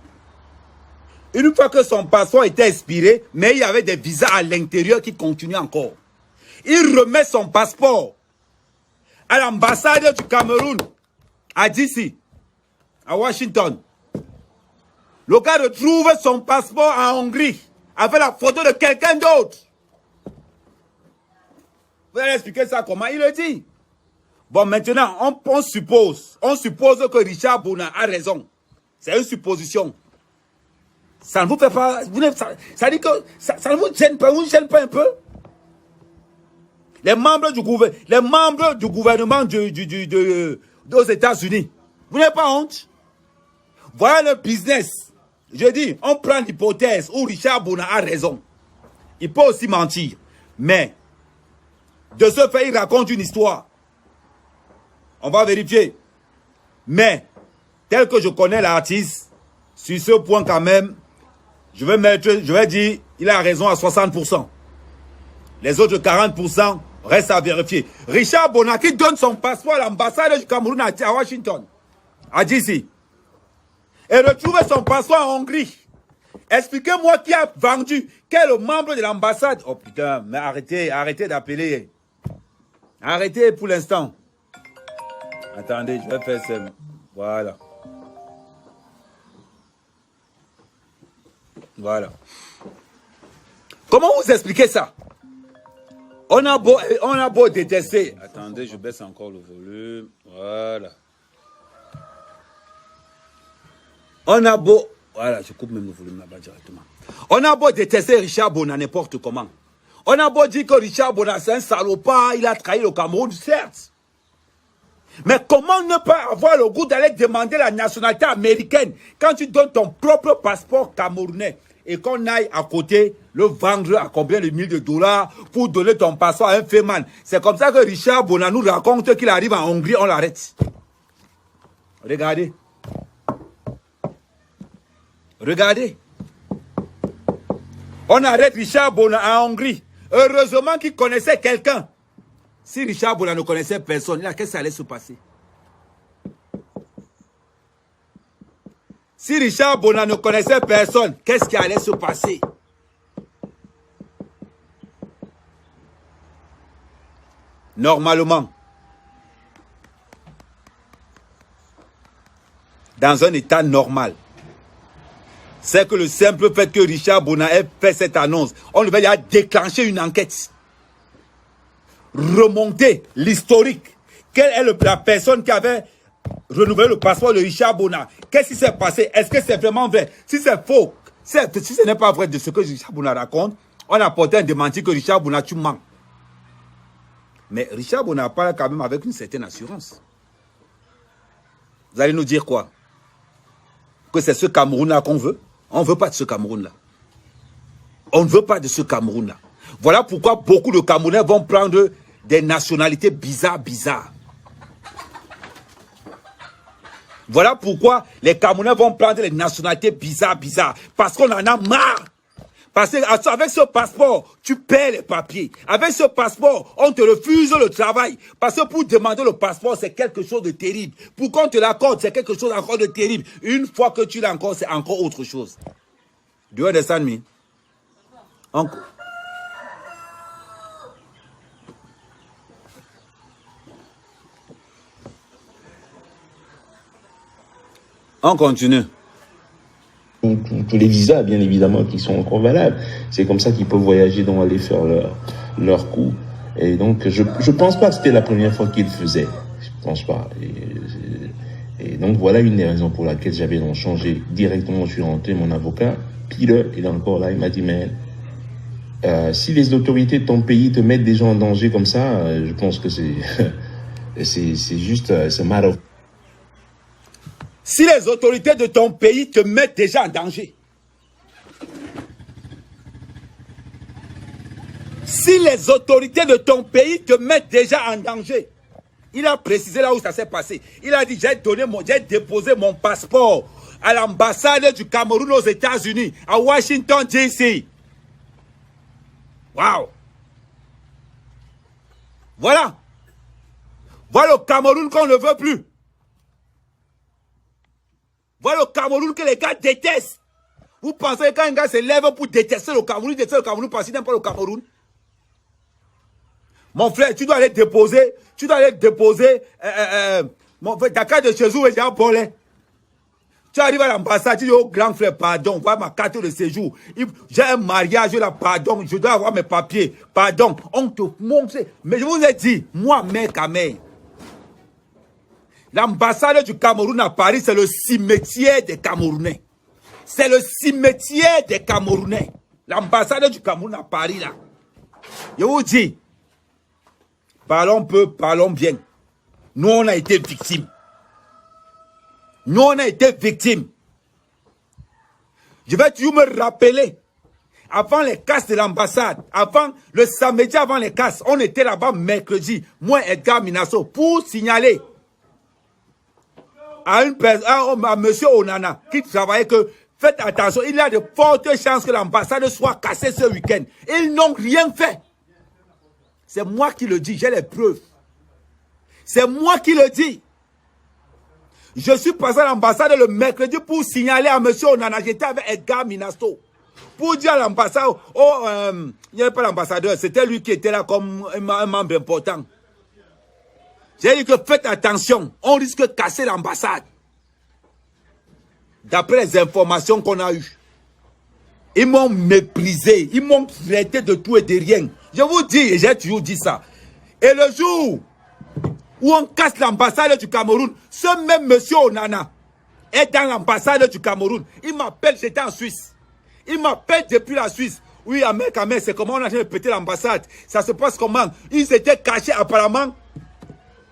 une fois que son passeport était expiré, mais il y avait des visas à l'intérieur qui continuaient encore. Il remet son passeport à l'ambassade du Cameroun, à DC, à Washington. Le gars retrouve son passeport en Hongrie, avec la photo de quelqu'un d'autre. Vous allez expliquer ça comment? Il le dit. Bon, maintenant, on suppose que Richard Bona a raison. C'est une supposition. Ça ne vous fait pas... Ça dit que ça ne vous gêne pas un peu? Les membres du gouvernement aux États-Unis, vous n'avez pas honte? Voilà le business. Je dis, on prend l'hypothèse où Richard Bona a raison. Il peut aussi mentir. Mais, de ce fait, il raconte une histoire. On va vérifier. Mais, tel que je connais l'artiste, sur ce point quand même, je vais dire, il a raison à 60%. Les autres 40% restent à vérifier. Richard Bona qui donne son passeport à l'ambassade du Cameroun à Washington, à DC, et retrouve son passeport en Hongrie. Expliquez-moi qui a vendu, quel est le membre de l'ambassade. Oh putain, mais arrêtez d'appeler. Arrêtez pour l'instant. Attendez, je vais faire ça. Voilà. Voilà. Comment vous expliquez ça? On a beau détester. Attendez, je baisse encore le volume. Voilà. On a beau... Voilà, je coupe même le volume là-bas directement. On a beau détester Richard Bona n'importe comment. On a beau dire que Richard Bona c'est un salopard, il a trahi le Cameroun, certes. Mais comment ne pas avoir le goût d'aller demander la nationalité américaine quand tu donnes ton propre passeport camerounais et qu'on aille à côté le vendre à combien de milliers de dollars pour donner ton passeport à un féman? C'est comme ça que Richard Bona nous raconte qu'il arrive en Hongrie, on l'arrête. Regardez. Regardez. On arrête Richard Bona en Hongrie. Heureusement qu'il connaissait quelqu'un. Si Richard Bona ne connaissait personne, là, qu'est-ce que ça allait se passer? Si Richard Bona ne connaissait personne, qu'est-ce qui allait se passer? Normalement, dans un état normal, c'est que le simple fait que Richard Bona ait fait cette annonce, on devait déclencher une enquête. Remonter l'historique. Quelle est la personne qui avait renouvelé le passeport de Richard Bona? Qu'est-ce qui s'est passé? Est-ce que c'est vraiment vrai? Si c'est faux, si ce n'est pas vrai de ce que Richard Bona raconte, on a porté un démenti que Richard Bona, tu mens. Mais Richard Bona parle quand même avec une certaine assurance. Vous allez nous dire quoi? Que c'est ce Cameroun-là qu'on veut? On ne veut pas de ce Cameroun-là. On ne veut pas de ce Cameroun-là. Voilà pourquoi beaucoup de Camerounais vont prendre des nationalités bizarres. Voilà pourquoi les Camerounais vont prendre les nationalités bizarres. Parce qu'on en a marre. Parce qu'avec ce passeport, tu perds les papiers. Avec ce passeport, on te refuse le travail. Parce que pour demander le passeport, c'est quelque chose de terrible. Pour qu'on te l'accorde, c'est quelque chose encore de terrible. Une fois que tu l'as encore, c'est encore autre chose. Do you understand me? Encore. On continue. Tous les visas, bien évidemment, qui sont encore valables. C'est comme ça qu'ils peuvent voyager, donc aller faire leur coup. Et donc, je pense pas que c'était la première fois qu'ils le faisaient. Je pense pas. Et donc, voilà une des raisons pour laquelle j'avais donc changé directement. Je suis rentré, mon avocat, Peter, il est encore là, il m'a dit, mais si les autorités de ton pays te mettent des gens en danger comme ça, je pense que c'est juste, c'est matter of... Si les autorités de ton pays te mettent déjà en danger. Si les autorités de ton pays te mettent déjà en danger. Il a précisé là où ça s'est passé. Il a dit, j'ai déposé mon passeport à l'ambassade du Cameroun aux États-Unis, à Washington, D.C. Waouh! Voilà. Voilà le Cameroun qu'on ne veut plus. Voilà le Cameroun que les gars détestent. Vous pensez que quand un gars se lève pour détester le Cameroun, il déteste le Cameroun parce qu'il n'aime pas le Cameroun? Mon frère, tu dois aller déposer, mon frère, ta carte de séjour est déjà volée. Tu arrives à l'ambassade, tu dis au grand frère, pardon, voilà ma carte de séjour. J'ai un mariage là, pardon, je dois avoir mes papiers, pardon. On te montre. Mais je vous ai dit, moi, mec à mec, L'ambassade du Cameroun à Paris, c'est le cimetière des Camerounais. C'est le cimetière des Camerounais. L'ambassade du Cameroun à Paris, là. Je vous dis, parlons peu, parlons bien. Nous, on a été victimes. Nous, on a été victimes. Je vais toujours me rappeler, avant les casses de l'ambassade, avant le samedi, avant les casses, on était là-bas mercredi, moi, Edgar Minasso, pour signaler à une personne, à monsieur Onana, qui travaillait que, faites attention, il y a de fortes chances que l'ambassade soit cassée ce week-end. Ils n'ont rien fait. C'est moi qui le dis, j'ai les preuves. C'est moi qui le dis. Je suis passé à l'ambassade le mercredi pour signaler à monsieur Onana, j'étais avec Edgar Minasso, pour dire à l'ambassade, il n'y avait pas l'ambassadeur, c'était lui qui était là comme un membre important. J'ai dit que faites attention, on risque de casser l'ambassade. D'après les informations qu'on a eues. Ils m'ont méprisé, ils m'ont traité de tout et de rien. Je vous dis, et j'ai toujours dit ça. Et le jour où on casse l'ambassade du Cameroun, ce même monsieur Onana est dans l'ambassade du Cameroun. Il m'appelle, j'étais en Suisse. Il m'appelle depuis la Suisse. Oui, Ahmed, c'est comment on a pété l'ambassade. Ça se passe comment? Ils étaient cachés apparemment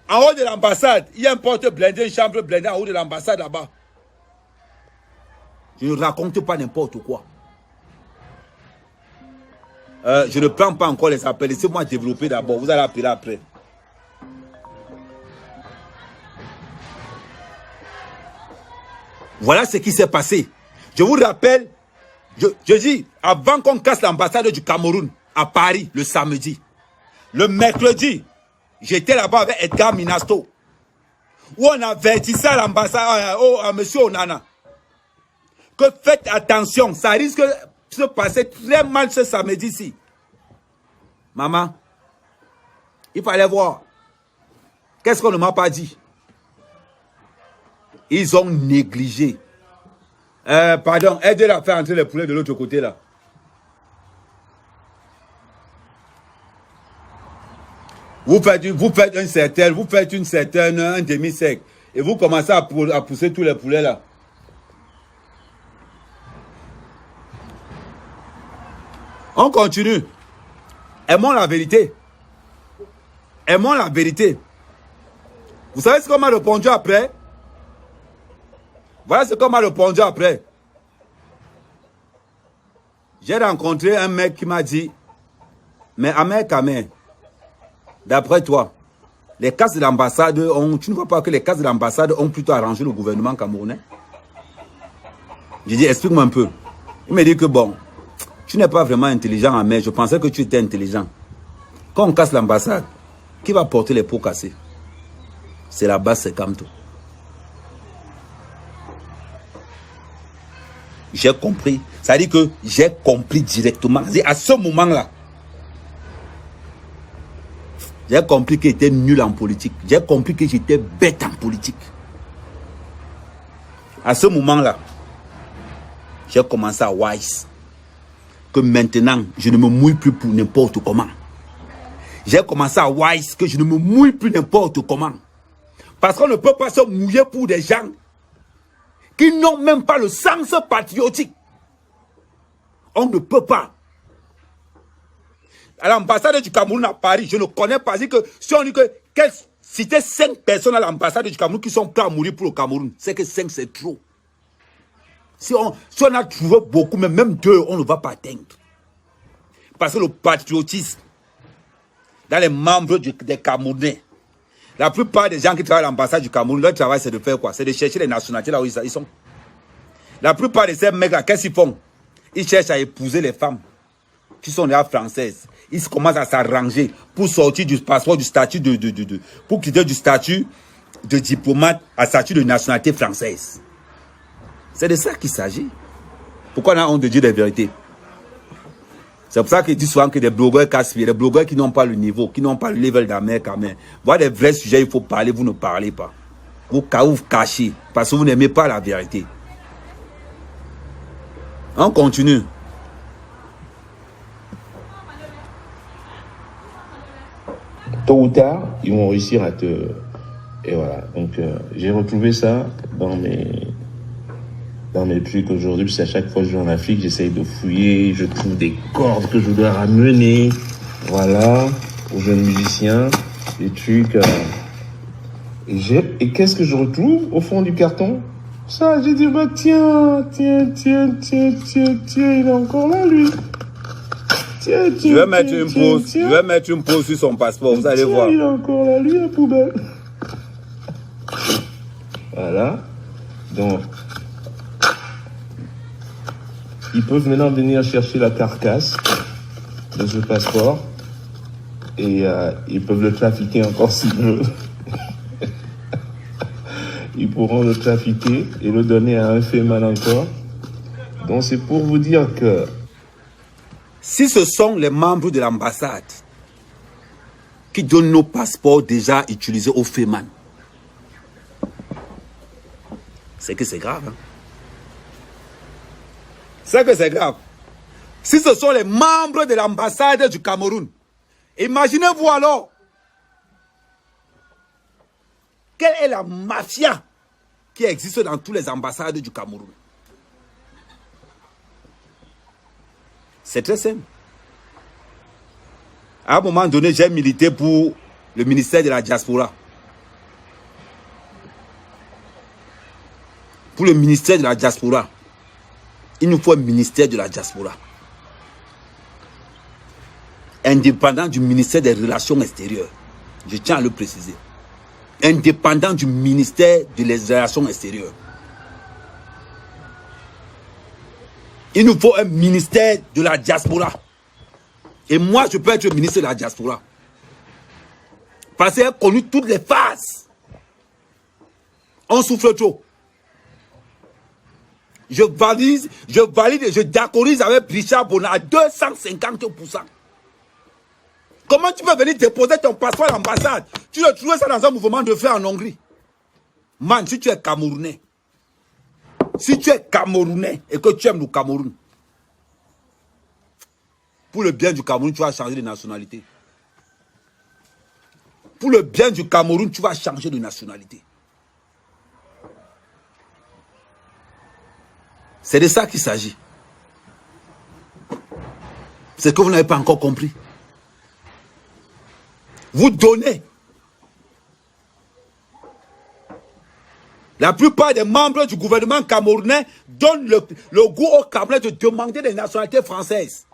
en haut de l'ambassade. Il y a un porte blindé, une chambre blindée en haut de l'ambassade là-bas. Je ne raconte pas n'importe quoi. Je ne prends pas encore les appels. Laissez-moi développer d'abord. Vous allez appeler après. Voilà ce qui s'est passé. Je vous rappelle, je dis, avant qu'on casse l'ambassade du Cameroun à Paris le samedi, le mercredi, j'étais là-bas avec Edgar Minasso, où on avertissait à l'ambassade, à M. Onana, que faites attention, ça risque de se passer très mal ce samedi-ci. Maman, il fallait voir. Qu'est-ce qu'on ne m'a pas dit? Ils ont négligé. Pardon, aidez-la à faire entrer les poulets de l'autre côté là. Vous faites un demi-sec. Et vous commencez à pousser tous les poulets là. On continue. Aimons la vérité. Aimons la vérité. Vous savez ce qu'on m'a répondu après? Voilà ce qu'on m'a répondu après. J'ai rencontré un mec qui m'a dit, mais Ahmed Kamé, d'après toi, les casses de l'ambassade tu ne vois pas que les casses de l'ambassade ont plutôt arrangé le gouvernement camerounais? J'ai dit, explique-moi un peu. Il m'a dit que bon, tu n'es pas vraiment intelligent, Ahmed. Je pensais que tu étais intelligent. Quand on casse l'ambassade, qui va porter les pots cassés? C'est la base, c'est comme tout. J'ai compris. Ça veut dire que j'ai compris directement. À ce moment-là, j'ai compris que j'étais nul en politique. J'ai compris que j'étais bête en politique. À ce moment-là, j'ai commencé à wise. Que maintenant, je ne me mouille plus pour n'importe comment. J'ai commencé à wise que je ne me mouille plus n'importe comment. Parce qu'on ne peut pas se mouiller pour des gens qui n'ont même pas le sens patriotique. On ne peut pas. À l'ambassade du Cameroun à Paris, je ne connais pas. Que si on dit que citer 5 personnes à l'ambassade du Cameroun qui sont prêts à mourir pour le Cameroun, c'est que 5 c'est trop. Si on a trouvé beaucoup, mais même 2, on ne va pas atteindre. Parce que le patriotisme, dans les membres des Camerounais, la plupart des gens qui travaillent à l'ambassade du Cameroun, leur travail c'est de faire quoi? C'est de chercher les nationalités là où ils sont. La plupart de ces mecs là, qu'est-ce qu'ils font? Ils cherchent à épouser les femmes qui sont déjà françaises. Ils commencent à s'arranger pour sortir du passeport, du statut pour quitter du statut de diplomate à statut de nationalité française. C'est de ça qu'il s'agit. Pourquoi on a honte de dire des vérités? C'est pour ça qu'ils disent souvent que des blogueurs casse-pieds, des blogueurs qui n'ont pas le niveau, qui n'ont pas le level d'Amérique quand même. Voilà des vrais sujets, il faut parler, vous ne parlez pas. Vous cachez, parce que vous n'aimez pas la vérité. On continue. Tôt ou tard, ils vont réussir à te Et voilà, donc j'ai retrouvé ça dans mes trucs aujourd'hui, parce qu'à chaque fois que je vais en Afrique, j'essaye de fouiller, je trouve des cordes que je dois ramener, voilà, aux jeunes musiciens, des trucs. Et qu'est-ce que je retrouve au fond du carton? Ça, j'ai dit, bah tiens, il est encore là, lui. Tiens, je vais mettre une pause. Je vais mettre une pause sur son passeport, vous allez voir. Il est encore là, lui, la poubelle. Voilà. Donc, ils peuvent maintenant venir chercher la carcasse de ce passeport et ils peuvent le trafiquer encore s'ils veulent. Ils pourront le trafiquer et le donner à un féman encore. Donc c'est pour vous dire que si ce sont les membres de l'ambassade qui donnent nos passeports déjà utilisés au féman, c'est que c'est grave. Hein? C'est que c'est grave. Si ce sont les membres de l'ambassade du Cameroun, imaginez-vous alors, quelle est la mafia qui existe dans toutes les ambassades du Cameroun? C'est très simple. À un moment donné, j'ai milité pour le ministère de la diaspora. Pour le ministère de la diaspora, il nous faut un ministère de la diaspora. Indépendant du ministère des Relations extérieures. Je tiens à le préciser. Indépendant du ministère des Relations extérieures. Il nous faut un ministère de la diaspora. Et moi, je peux être ministre de la diaspora. Parce qu'il a connu toutes les phases. On souffle trop. Je valide et je d'accorise avec Richard Bona à 250%. Comment tu peux venir déposer ton passeport à l'ambassade? Tu dois trouver ça dans un mouvement de fait en Hongrie. Man, si tu es Camerounais, et que tu aimes le Cameroun, pour le bien du Cameroun, tu vas changer de nationalité. Pour le bien du Cameroun, tu vas changer de nationalité. C'est de ça qu'il s'agit. C'est que vous n'avez pas encore compris. Vous donnez. La plupart des membres du gouvernement camerounais donnent le goût au Camerounais de demander des nationalités françaises.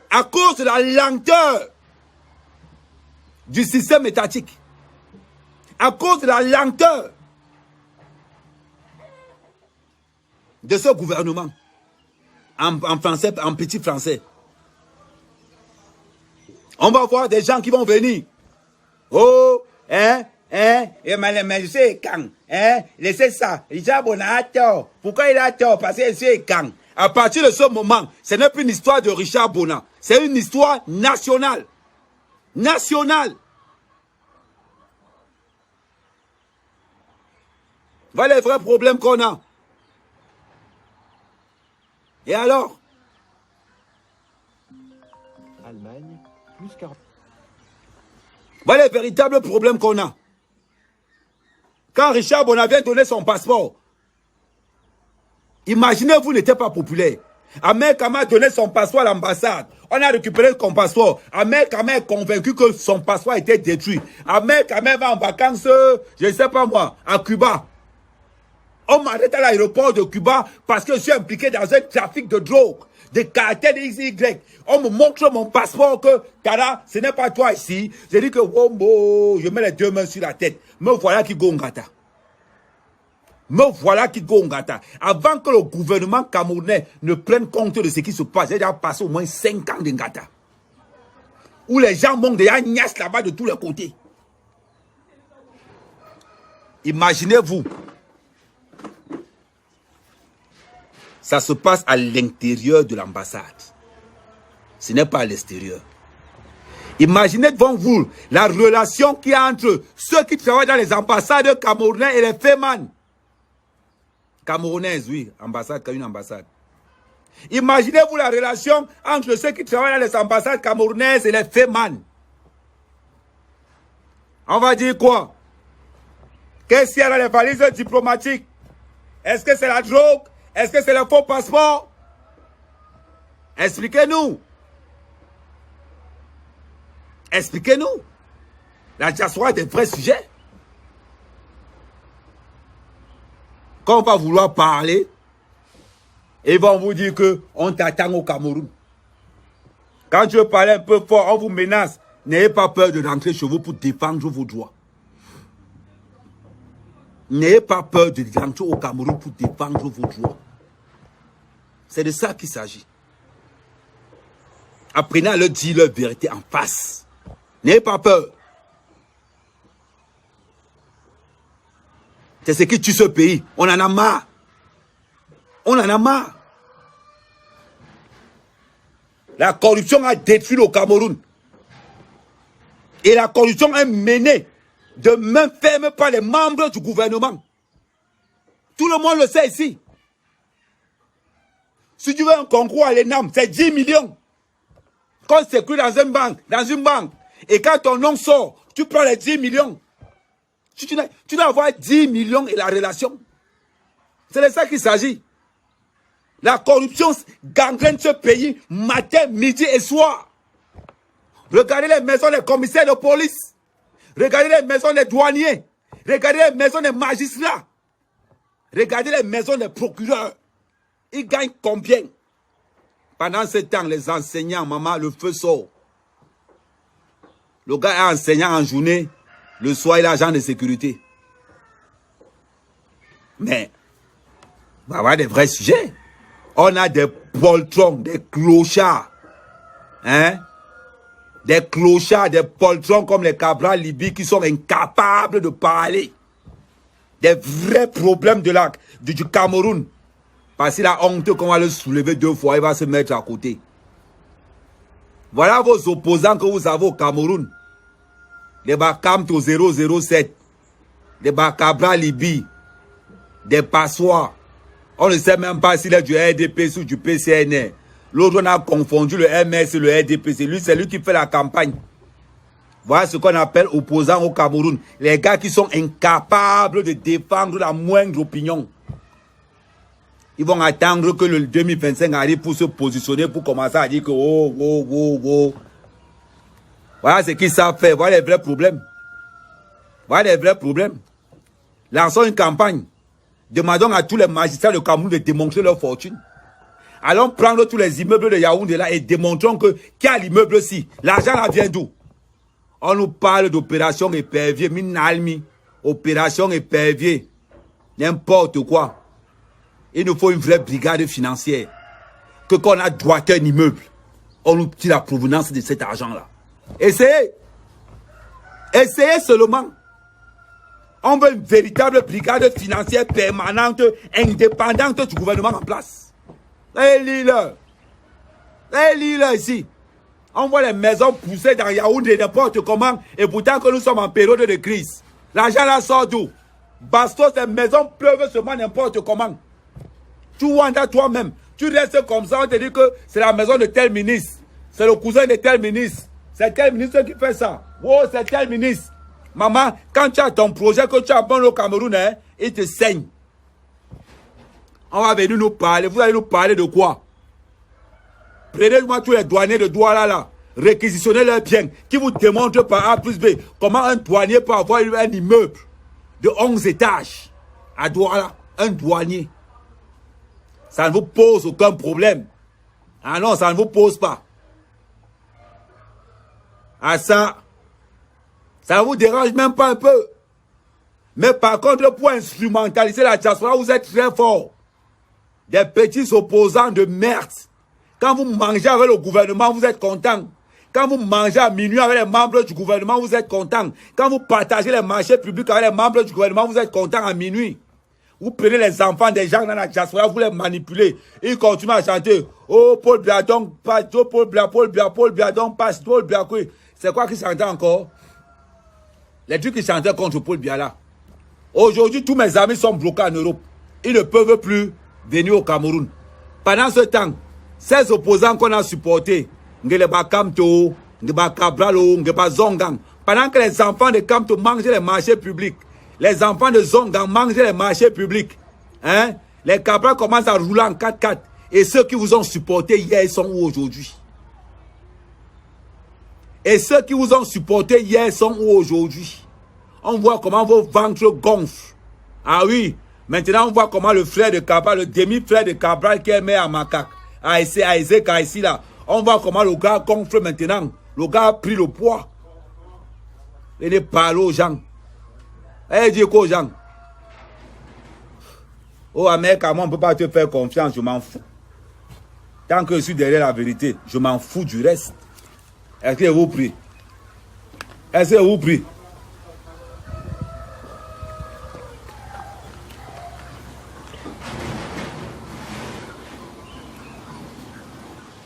À cause de la lenteur du système étatique. À cause de la lenteur de ce gouvernement. En français, en petit français. On va voir des gens qui vont venir. Oh, et monsieur Kang, laissez ça. Richard Bona a tort. Pourquoi il a tort? Parce que monsieur Kang. À partir de ce moment, ce n'est plus une histoire de Richard Bona. C'est une histoire nationale. Nationale. Voilà les vrais problèmes qu'on a. Et alors? Allemagne, plus 40. Voilà les véritables problèmes qu'on a. Quand Richard Bona vient donner son passeport, imaginez, vous n'étiez pas populaire. Ahmed Kama a donné son passeport à l'ambassade. On a récupéré son passeport. Ahmed Kama est convaincu que son passeport était détruit. Ahmed Kama va en vacances, je ne sais pas moi, à Cuba. On m'arrête à l'aéroport de Cuba parce que je suis impliqué dans un trafic de drogue, de caractère XY. On me montre mon passeport que, Tara, ce n'est pas toi ici. Je dis que, je mets les deux mains sur la tête. Me voilà qui gongata. Me voilà qui gongata. Avant que le gouvernement camerounais ne prenne compte de ce qui se passe, j'ai déjà passé au moins 5 ans d'Ingata. Où les gens montent déjà niasse là-bas de tous les côtés. Imaginez-vous. Ça se passe à l'intérieur de l'ambassade. Ce n'est pas à l'extérieur. Imaginez devant vous la relation qu'il y a entre ceux qui travaillent dans les ambassades camerounais et les fémans. Camerounaises, oui, ambassade, une ambassade. Imaginez-vous la relation entre ceux qui travaillent dans les ambassades camerounaises et les fémans. On va dire quoi? Qu'est-ce qu'il y a dans les valises diplomatiques? Est-ce que c'est la drogue? Est-ce que c'est le faux passeport? Expliquez-nous. Expliquez-nous. La diaspora est un vrai sujet. Quand on va vouloir parler, ils vont vous dire qu'on t'attend au Cameroun. Quand tu veux parler un peu fort, on vous menace. N'ayez pas peur de rentrer chez vous pour défendre vos droits. N'ayez pas peur de rentrer au Cameroun pour défendre vos droits. C'est de ça qu'il s'agit. Apprenez à leur dire leur vérité en face. N'ayez pas peur. C'est ce qui tue ce pays. On en a marre. On en a marre. La corruption a détruit le Cameroun. Et la corruption est menée de main ferme par les membres du gouvernement. Tout le monde le sait ici. Si tu veux un concours à l'ENAM, c'est 10 millions. Quand c'est écrit dans une banque, et quand ton nom sort, tu prends les 10 millions. Tu dois avoir 10 millions et la relation. C'est de ça qu'il s'agit. La corruption gangrène ce pays matin, midi et soir. Regardez les maisons des commissaires de police. Regardez les maisons des douaniers. Regardez les maisons des magistrats. Regardez les maisons des procureurs. Ils gagnent combien? Pendant ce temps, les enseignants, maman, le feu sort. Le gars est enseignant en journée. Le soir, il est agent de sécurité. Mais, on va avoir des vrais sujets. On a des poltrons, des clochards. Hein? Des clochards, des poltrons comme les Cabral Libye qui sont incapables de parler. Des vrais problèmes du Cameroun. Parce qu'il a honte qu'on va le soulever 2 fois, il va se mettre à côté. Voilà vos opposants que vous avez au Cameroun. Des Bakamto 007, des Bakabra Libye, des Passois. On ne sait même pas s'il est du RDP ou du PCN. L'autre, on a confondu le MS et le RDP. C'est lui qui fait la campagne. Voilà ce qu'on appelle opposants au Cameroun. Les gars qui sont incapables de défendre la moindre opinion. Ils vont attendre que le 2025 arrive pour se positionner, pour commencer à dire que oh. Voilà ce qu'ils savent faire. Voilà les vrais problèmes. Voilà les vrais problèmes. Lançons une campagne. Demandons à tous les magistrats du Cameroun de démontrer leur fortune. Allons prendre tous les immeubles de Yaoundé là et démontrons que qu'il y a l'immeuble-ci. L'argent là vient d'où? On nous parle d'opération épervier, minalmi. Opération épervier. N'importe quoi. Il nous faut une vraie brigade financière. Que qu'on a droité un immeuble, on nous dit la provenance de cet argent-là. Essayez. Essayez seulement. On veut une véritable brigade financière permanente, indépendante du gouvernement en place. Lis-le. Lis-le ici. On voit les maisons pousser dans Yaoundé n'importe comment, et pourtant que nous sommes en période de crise. L'argent là sort d'où? Bastos, ces maisons pleuvent seulement n'importe comment. Tu vois toi-même. Tu restes comme ça, on te dit que c'est la maison de tel ministre. C'est le cousin de tel ministre. C'est tel ministre qui fait ça. Oh, c'est tel ministre. Maman, quand tu as ton projet que tu as bon au Cameroun, hein, il te saigne. On va venir nous parler. Vous allez nous parler de quoi? Prenez-moi tous les douaniers de Douala là. Réquisitionnez leurs biens. Qui vous démontrent par A plus B comment un douanier peut avoir un immeuble de 11 étages à Douala. Un douanier. Ça ne vous pose aucun problème. Ah non, ça ne vous pose pas. Ah ça ne vous dérange même pas un peu. Mais par contre, pour instrumentaliser la diaspora, vous êtes très fort. Des petits opposants de merde. Quand vous mangez avec le gouvernement, vous êtes content. Quand vous mangez à minuit avec les membres du gouvernement, vous êtes content. Quand vous partagez les marchés publics avec les membres du gouvernement, vous êtes content à minuit. Vous prenez les enfants des gens dans la diaspora, vous les manipulez. Ils continuent à chanter. Oh, Paul Biadon passe, oh, Paul Biadon passe, Paul Biadon. C'est quoi qui chantait encore? Les trucs qui chantaient contre Paul Biya là. Aujourd'hui, tous mes amis sont bloqués en Europe. Ils ne peuvent plus venir au Cameroun. Pendant ce temps, ces opposants qu'on a supportés, Ngele Bakamto, Ngeba Kabralo, Ngeba Zongang, Pendant que les enfants de Kamto mangent les marchés publics, les enfants de Zonga mangent les marchés publics, hein? Les Cabral commencent à rouler en 4x4. Et ceux qui vous ont supporté hier, ils sont où aujourd'hui? Et ceux qui vous ont supporté hier sont où aujourd'hui? On voit comment vos ventres gonflent. Ah oui, maintenant on voit comment le frère de Cabral, le demi-frère de Cabral qui est maire à Macaque, à Ezeka ici là, on voit comment le gars gonfle maintenant. Le gars a pris le poids. Il parle aux gens. Il dit quoi aux gens? Oh, Amérique, moi, on ne peut pas te faire confiance, je m'en fous. Tant que je suis derrière la vérité, je m'en fous du reste. Est-ce que vous prie? Est-ce que vous prie?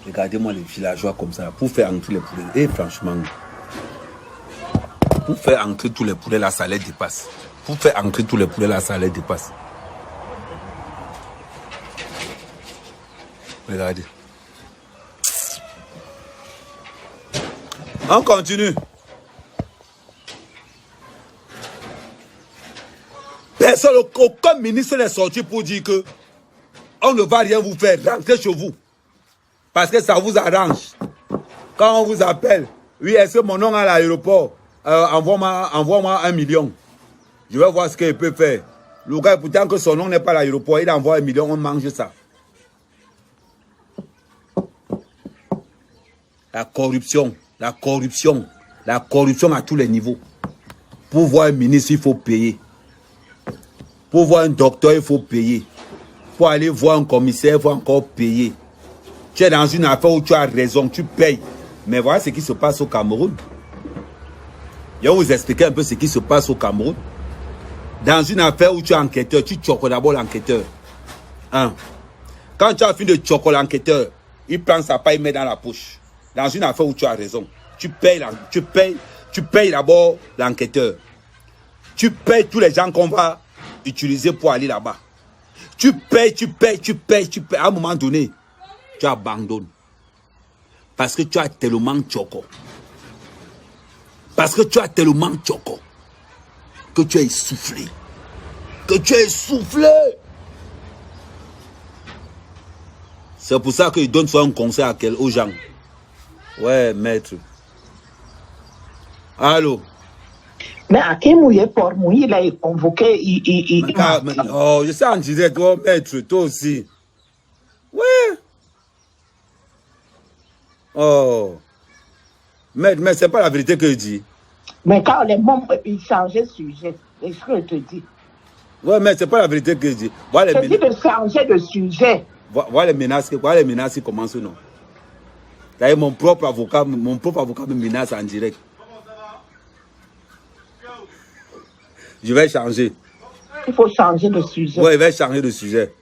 Regardez-moi les villageois comme ça, pour faire entrer les poulets. Et franchement, pour faire entrer tous les poulets, la salaire dépasse. Pour faire entrer tous les poulets, la salaire dépasse. Regardez. On continue. Personne, aucun ministre n'est sorti pour dire que on ne va rien vous faire. Rentrez chez vous. Parce que ça vous arrange. Quand on vous appelle, oui, est-ce que mon nom à l'aéroport, envoie-moi 1 million. Je vais voir ce qu'il peut faire. Le gars, pourtant que son nom n'est pas à l'aéroport, il envoie 1 million, on mange ça. La corruption à tous les niveaux. Pour voir un ministre, il faut payer. Pour voir un docteur, il faut payer. Pour aller voir un commissaire, il faut encore payer. Tu es dans une affaire où tu as raison, tu payes. Mais voilà ce qui se passe au Cameroun. Je vais vous expliquer un peu ce qui se passe au Cameroun. Dans une affaire où tu es enquêteur, tu choques d'abord l'enquêteur. Hein? Quand tu as fini de choquer l'enquêteur, il prend sa paille, il met dans la poche. Dans une affaire où tu as raison, tu payes d'abord l'enquêteur. Tu payes tous les gens qu'on va utiliser pour aller là-bas. Tu payes. À un moment donné, tu abandonnes. Parce que tu as tellement choco. Parce que tu as tellement choco. Que tu es essoufflé. C'est pour ça qu'il donne un conseil aux gens. Ouais, maître. Allô? Mais à quel moment il a convoqué? Oh, je sais en direct, oh, maître, toi aussi. Ouais. Oh. Mais c'est pas la vérité que je dis. Mais quand les membres ils changeaient de sujet, est-ce que je te dis? Ouais, mais c'est pas la vérité que je dis. Voilà je dis de changer de sujet. Voilà les menaces qui commencent, non? D'ailleurs, mon propre avocat me menace en direct. Je vais changer. Il faut changer de sujet. Oui, il va changer de sujet.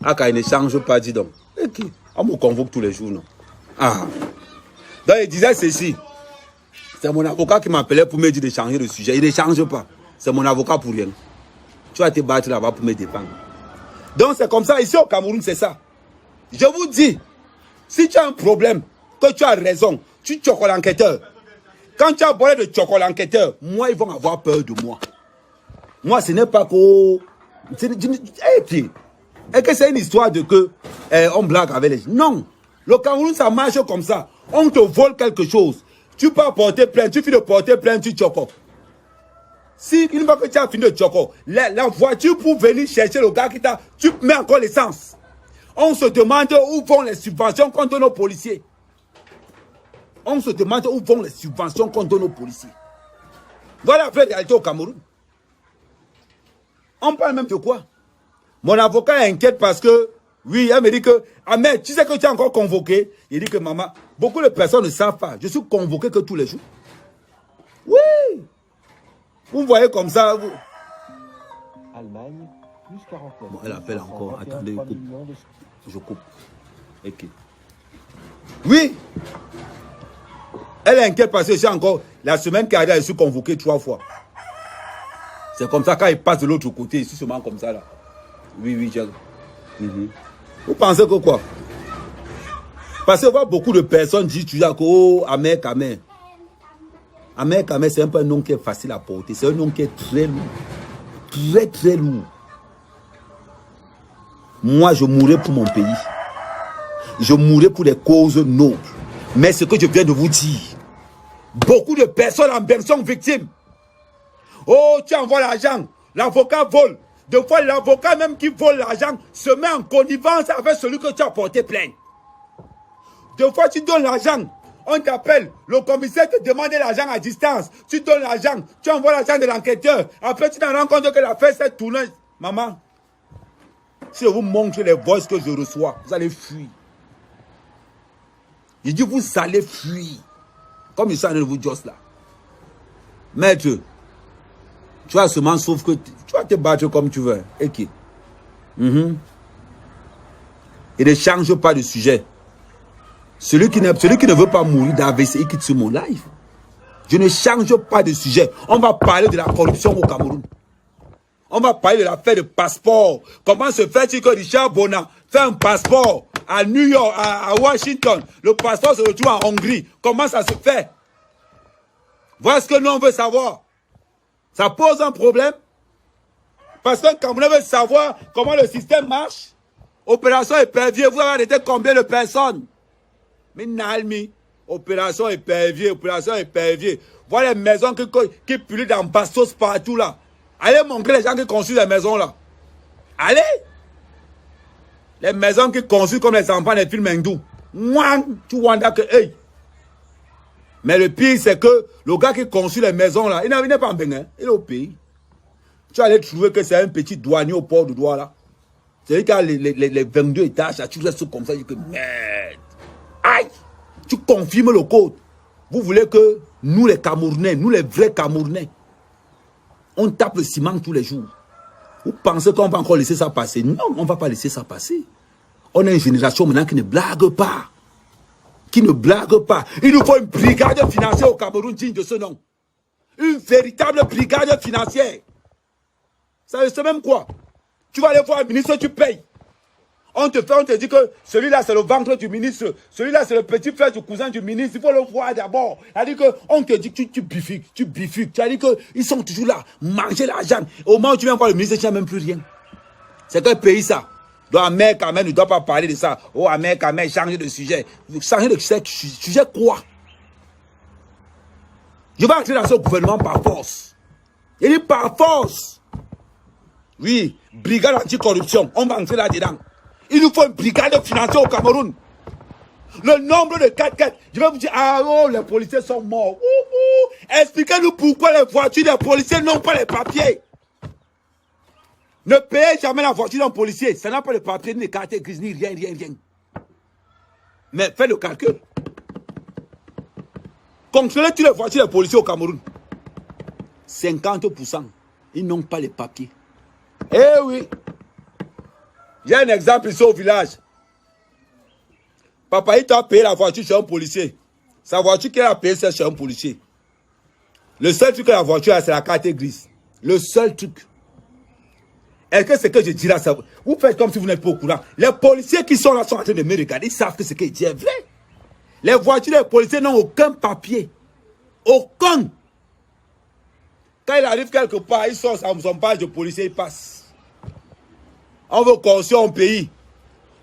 Ah, quand il ne change pas, dis donc. Okay. On me convoque tous les jours, non? Ah. Donc, il disait ceci. C'est mon avocat qui m'appelait pour me dire de changer de sujet. Il ne change pas. C'est mon avocat pour rien. Tu vas te battre là-bas pour me défendre. Donc, c'est comme ça. Ici au Cameroun, c'est ça. Je vous dis, si tu as un problème, que tu as raison, tu choques l'enquêteur. Quand tu as parlé de chocolat l'enquêteur, moi, ils vont avoir peur de moi. Moi, ce n'est pas que... Et que c'est une histoire de que on blague avec les gens. Non. Le Cameroun, ça marche comme ça. On te vole quelque chose. Tu peux porter plainte. Tu finis de porter plainte, tu choco. Si une fois que tu as fini de choco, la voiture pour venir chercher le gars qui t'a... Tu mets encore l'essence. On se demande où vont les subventions qu'on donne aux policiers. On se demande où vont les subventions qu'on donne aux policiers. Voilà la vraie réalité au Cameroun. On parle même de quoi? Mon avocat est inquiète parce que, oui, elle me dit que, ah mais tu sais que tu es encore convoqué. Il dit que maman, beaucoup de personnes ne savent pas. Je suis convoqué que tous les jours. Oui. Vous voyez comme ça. Vous... Allemagne, plus 49. Bon, elle appelle encore. Attendez, je coupe. Je coupe. Ok. Oui. Elle est inquiète parce que j'ai encore, la semaine qui arrive, je suis convoqué 3 fois. C'est comme ça quand il passe de l'autre côté, ici seulement comme ça là. Oui, j'ai... Vous pensez que quoi? Parce que beaucoup de personnes disent toujours que, oh, amen. Ahmed Kamel, c'est un peu un nom qui est facile à porter. C'est un nom qui est très lourd. Très, très lourd. Moi, je mourrai pour mon pays. Je mourrai pour des causes nobles. Mais ce que je viens de vous dire, beaucoup de personnes en même sont victimes. Oh, tu envoies l'argent, l'avocat vole. Des fois, l'avocat même qui vole l'argent se met en connivence avec celui que tu as porté plainte. Des fois, tu donnes l'argent, on t'appelle, le commissaire te demande l'argent à distance. Tu donnes l'argent, tu envoies l'argent de l'enquêteur. Après, tu te rends compte que l'affaire s'est tournée. Maman, si je vous montre les voices que je reçois, vous allez fuir. Il dit, vous allez fuir. Comme il s'en est de vous, Joss là. Maître, tu vas seulement, sauf que tu vas te battre comme tu veux. Et qui? Et ne change pas de sujet. Celui qui ne veut pas mourir d'AVC, il quitte ce mon live. Je ne change pas de sujet. On va parler de la corruption au Cameroun. On va parler de l'affaire de passeport. Comment se fait-il que Richard Bona fait un passeport à New York, à Washington? Le passeport se retrouve en Hongrie. Comment ça se fait? Voilà ce que nous on veut savoir. Ça pose un problème. Parce que Cameroun veut savoir comment le système marche. Opération épervier, vous avez arrêté combien de personnes? Mais Nalmi, opération épervier, opération épervier. Voilà les maisons qui pullulent dans Bastos partout là. Allez montrer les gens qui construisent les maisons là. Allez. Les maisons qui construisent comme les enfants des films hindous. Tu vois que hey. Mais le pire c'est que le gars qui construit les maisons là, il n'est pas en Bénin, il est au pays. Tu allais trouver que c'est un petit douanier au port de Douala. C'est-à-dire qu'il y a les 22 étages, là, tu restes comme ça, tu dis que merde. Aïe! Tu confirmes le code. Vous voulez que nous les Camerounais, nous les vrais Camerounais, on tape le ciment tous les jours. Vous pensez qu'on va encore laisser ça passer? Non, on ne va pas laisser ça passer. On a une génération maintenant qui ne blague pas. Qui ne blague pas. Il nous faut une brigade financière au Cameroun digne de ce nom. Une véritable brigade financière. Ça veut dire même quoi? Tu vas aller voir le ministre, tu payes. On te dit que celui-là c'est le ventre du ministre, celui-là c'est le petit frère du cousin du ministre, il faut le voir d'abord. C'est-à-dire qu'on te dit que tu bifiques. C'est-à-dire qu'ils sont toujours là, manger l'argent. Au moment où tu viens voir le ministre, tu n'as même plus rien. C'est quel pays ça? Ahmed Kamel ne doit pas parler de ça. Oh, Ahmed Kamel, changer de sujet. Changer de sujet quoi? Je vais entrer dans ce gouvernement par force. Il dit par force. Oui, brigade anticorruption, on va entrer là-dedans. Il nous faut une brigade financière au Cameroun. Le nombre de 4x4, je vais vous dire, ah oh, les policiers sont morts. Expliquez-nous pourquoi les voitures des policiers n'ont pas les papiers. Ne payez jamais la voiture d'un policier. Ça n'a pas de papier, ni de carte grise, ni rien. Mais faites le calcul. Contrôlez toutes les voitures des policiers au Cameroun. 50%. Ils n'ont pas les papiers. Eh oui. Il y a un exemple ici au village. Papa, il t'a payé la voiture chez un policier. Sa voiture qu'il a payée, c'est chez un policier. Le seul truc que la voiture a, c'est la carte grise. Le seul truc. Est-ce que c'est que je dis là, ça, vous faites comme si vous n'êtes pas au courant. Les policiers qui sont là sont en train de me regarder, ils savent que ce que je dis est vrai. Les voitures des policiers n'ont aucun papier. Aucun. Quand il arrive quelque part, ils sont son page de policier, ils passent. On veut construire un pays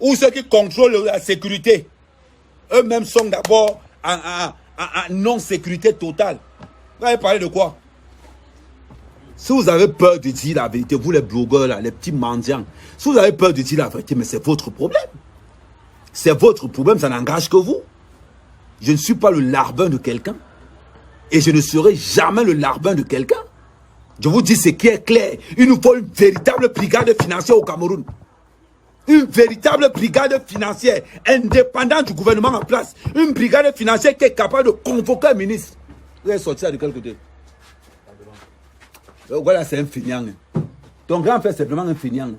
où ceux qui contrôlent la sécurité, eux-mêmes sont d'abord en non-sécurité totale. Vous allez parler de quoi? Si vous avez peur de dire la vérité, vous les blogueurs, là, les petits mendiants, si vous avez peur de dire la vérité, mais c'est votre problème. C'est votre problème, ça n'engage que vous. Je ne suis pas le larbin de quelqu'un. Et je ne serai jamais le larbin de quelqu'un. Je vous dis ce qui est clair. Il nous faut une véritable brigade financière au Cameroun. Une véritable brigade financière indépendante du gouvernement en place. Une brigade financière qui est capable de convoquer un ministre. Vous allez sortir ça de quel côté? Voilà, c'est un feignant. Ton grand frère, c'est vraiment un feignant.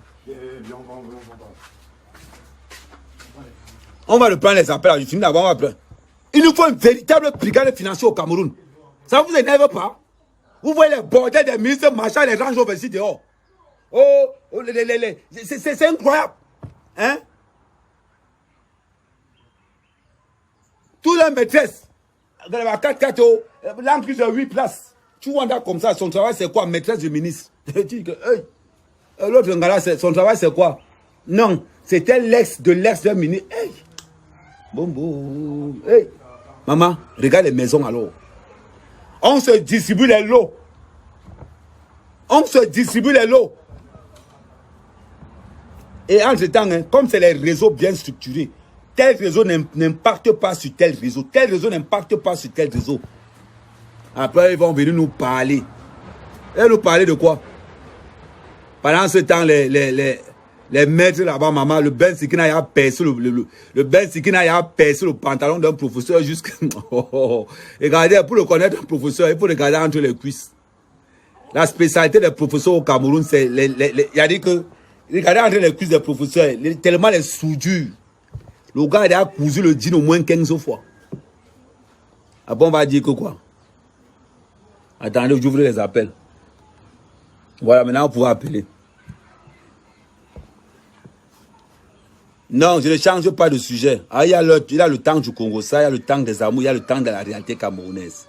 On va le prendre les appels. Je finis d'abord, on va prendre. Il nous faut une véritable brigade financière au Cameroun. Ça ne vous énerve pas? Vous voyez les bordels des ministres marchant les rangs over ici dehors. Oh, c'est incroyable. Hein? Toutes les maîtresses la 4-4, l'emprise de 8 places. Tu vois comme ça, son travail c'est quoi? Maîtresse du ministre. L'autre gars là, son travail c'est quoi? Non, c'était l'ex d'un ministre. Hey. Bon. Hey. Maman, regarde les maisons alors. On se distribue les lots. On se distribue les lots. Et entre-temps, hein, comme c'est les réseaux bien structurés, tel réseau n'impacte pas sur tel réseau. Tel réseau n'impacte pas sur tel réseau. Après, ils vont venir nous parler. Et nous parler de quoi? Pendant ce temps, les maîtres là-bas, maman, le Ben Sikina a percé le Ben Sikina a percé le pantalon d'un professeur jusqu'à... Regardez, pour le connaître un professeur, il faut regarder entre les cuisses. La spécialité des professeurs au Cameroun, c'est... Il y a dit que... Regardez entre les cuisses des professeurs, tellement les soudures. Le gars, il a cousu le jean au moins 15 fois. Ah bon, on va dire que quoi? Attendez, j'ouvre les appels. Voilà, maintenant, on pourra appeler. Non, je ne change pas de sujet. Ah, il y a le temps du Congo, ça, il y a le temps des amours, il y a le temps de la réalité camerounaise.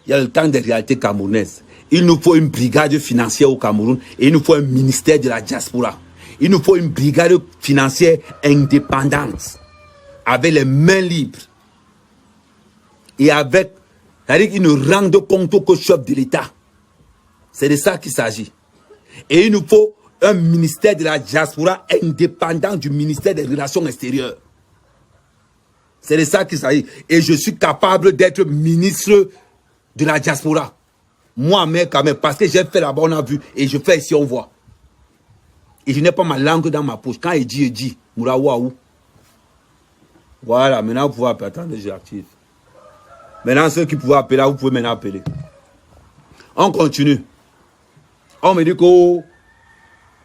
Il y a le temps des réalités camerounaises. Il nous faut une brigade financière au Cameroun et il nous faut un ministère de la diaspora. Il nous faut une brigade financière indépendante, avec les mains libres et avec, c'est-à-dire qu'ils ne rendent compte qu'au chef de l'État. C'est de ça qu'il s'agit. Et il nous faut un ministère de la diaspora indépendant du ministère des Relations extérieures. C'est de ça qu'il s'agit. Et je suis capable d'être ministre de la diaspora. Moi-même, quand même, parce que j'ai fait là-bas, on a vu, et je fais ici, on voit. Et je n'ai pas ma langue dans ma poche. Quand il dit, Mouraouaou. Voilà, maintenant vous pouvez appeler. Attendez, j'active. Maintenant, ceux qui pouvaient appeler, là, vous pouvez maintenant appeler. On continue. On me dit que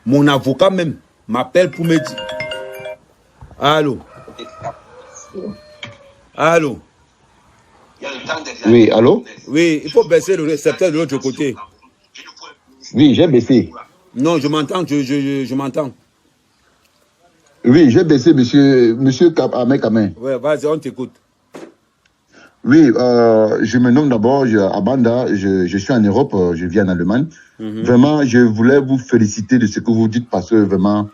mon avocat même m'appelle pour me dire. Allô? Allô? Oui, allô? Oui, il faut baisser le récepteur de l'autre côté. Oui, j'ai baissé. Non, je m'entends, je m'entends. Oui, j'ai baissé, monsieur Kamen. Oui, vas-y, on t'écoute. Oui, je me nomme d'abord Abanda, je suis en Europe, je vis en Allemagne. Vraiment, je voulais vous féliciter de ce que vous dites parce que vraiment,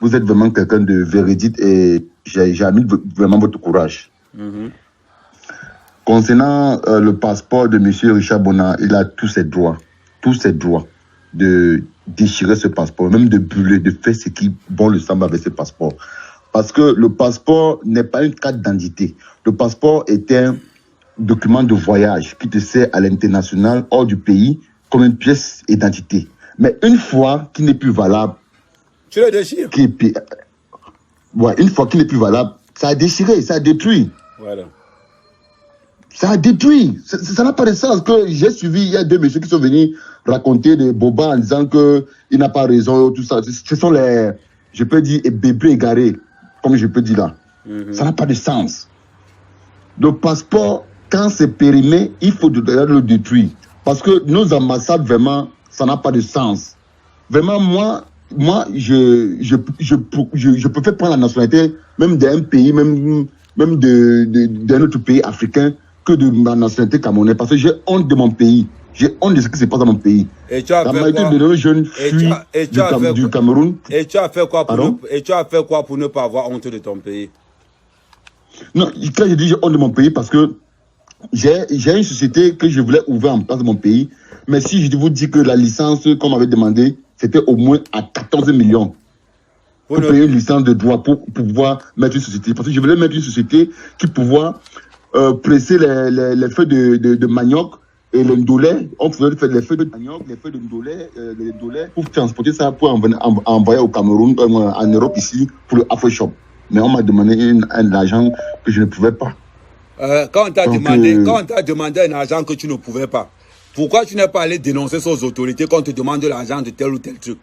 vous êtes vraiment quelqu'un de véridique et j'ai admis vraiment votre courage. Concernant le passeport de M. Richard Bona, il a tous ses droits de déchirer ce passeport, même de brûler, de faire ce qui bon le semble avec ce passeport. Parce que le passeport n'est pas une carte d'identité. Le passeport est un document de voyage qui te sert à l'international, hors du pays, comme une pièce d'identité. Mais une fois qu'il n'est plus valable, tu le déchires. Une fois qu'il n'est plus valable, ça a déchiré, ça a détruit. Voilà. Ça a détruit. Ça n'a pas de sens. Que j'ai suivi, il y a deux messieurs qui sont venus raconter des bobas en disant qu'il n'a pas raison, tout ça. Ce sont les, je peux dire, bébés égarés, comme je peux dire là. Ça n'a pas de sens. Le passeport, quand c'est périmé, il faut le détruire. Parce que nos ambassades, vraiment, ça n'a pas de sens. Vraiment, moi, je préfère prendre la nationalité, même d'un pays, même d'un autre pays africain, que de ma nationalité camerounaise. Parce que j'ai honte de mon pays. J'ai honte de ce qui se passe dans mon pays. Et tu as la fait majorité quoi? de nos jeunes fuient du Cameroun. Et tu as fait quoi pour ne pas avoir honte de ton pays? Non, quand je dis j'ai honte de mon pays, parce que j'ai une société que je voulais ouvrir en place de mon pays. Mais si je vous dis que la licence qu'on m'avait demandé, c'était au moins à 14 millions. Pour payer une licence de droit pour pouvoir mettre une société. Parce que je voulais mettre une société qui pouvait presser les feuilles de manioc et le ndolé. On pouvait faire les feuilles de manioc, les feuilles de ndolé, les ndolé, pour transporter ça, pour envoyer au Cameroun, en Europe ici, pour le Afro-Shop. Mais on m'a demandé un argent que je ne pouvais pas. Quand on t'a demandé un argent que tu ne pouvais pas, pourquoi tu n'es pas allé dénoncer aux autorités quand on te demande de l'argent de tel ou tel truc?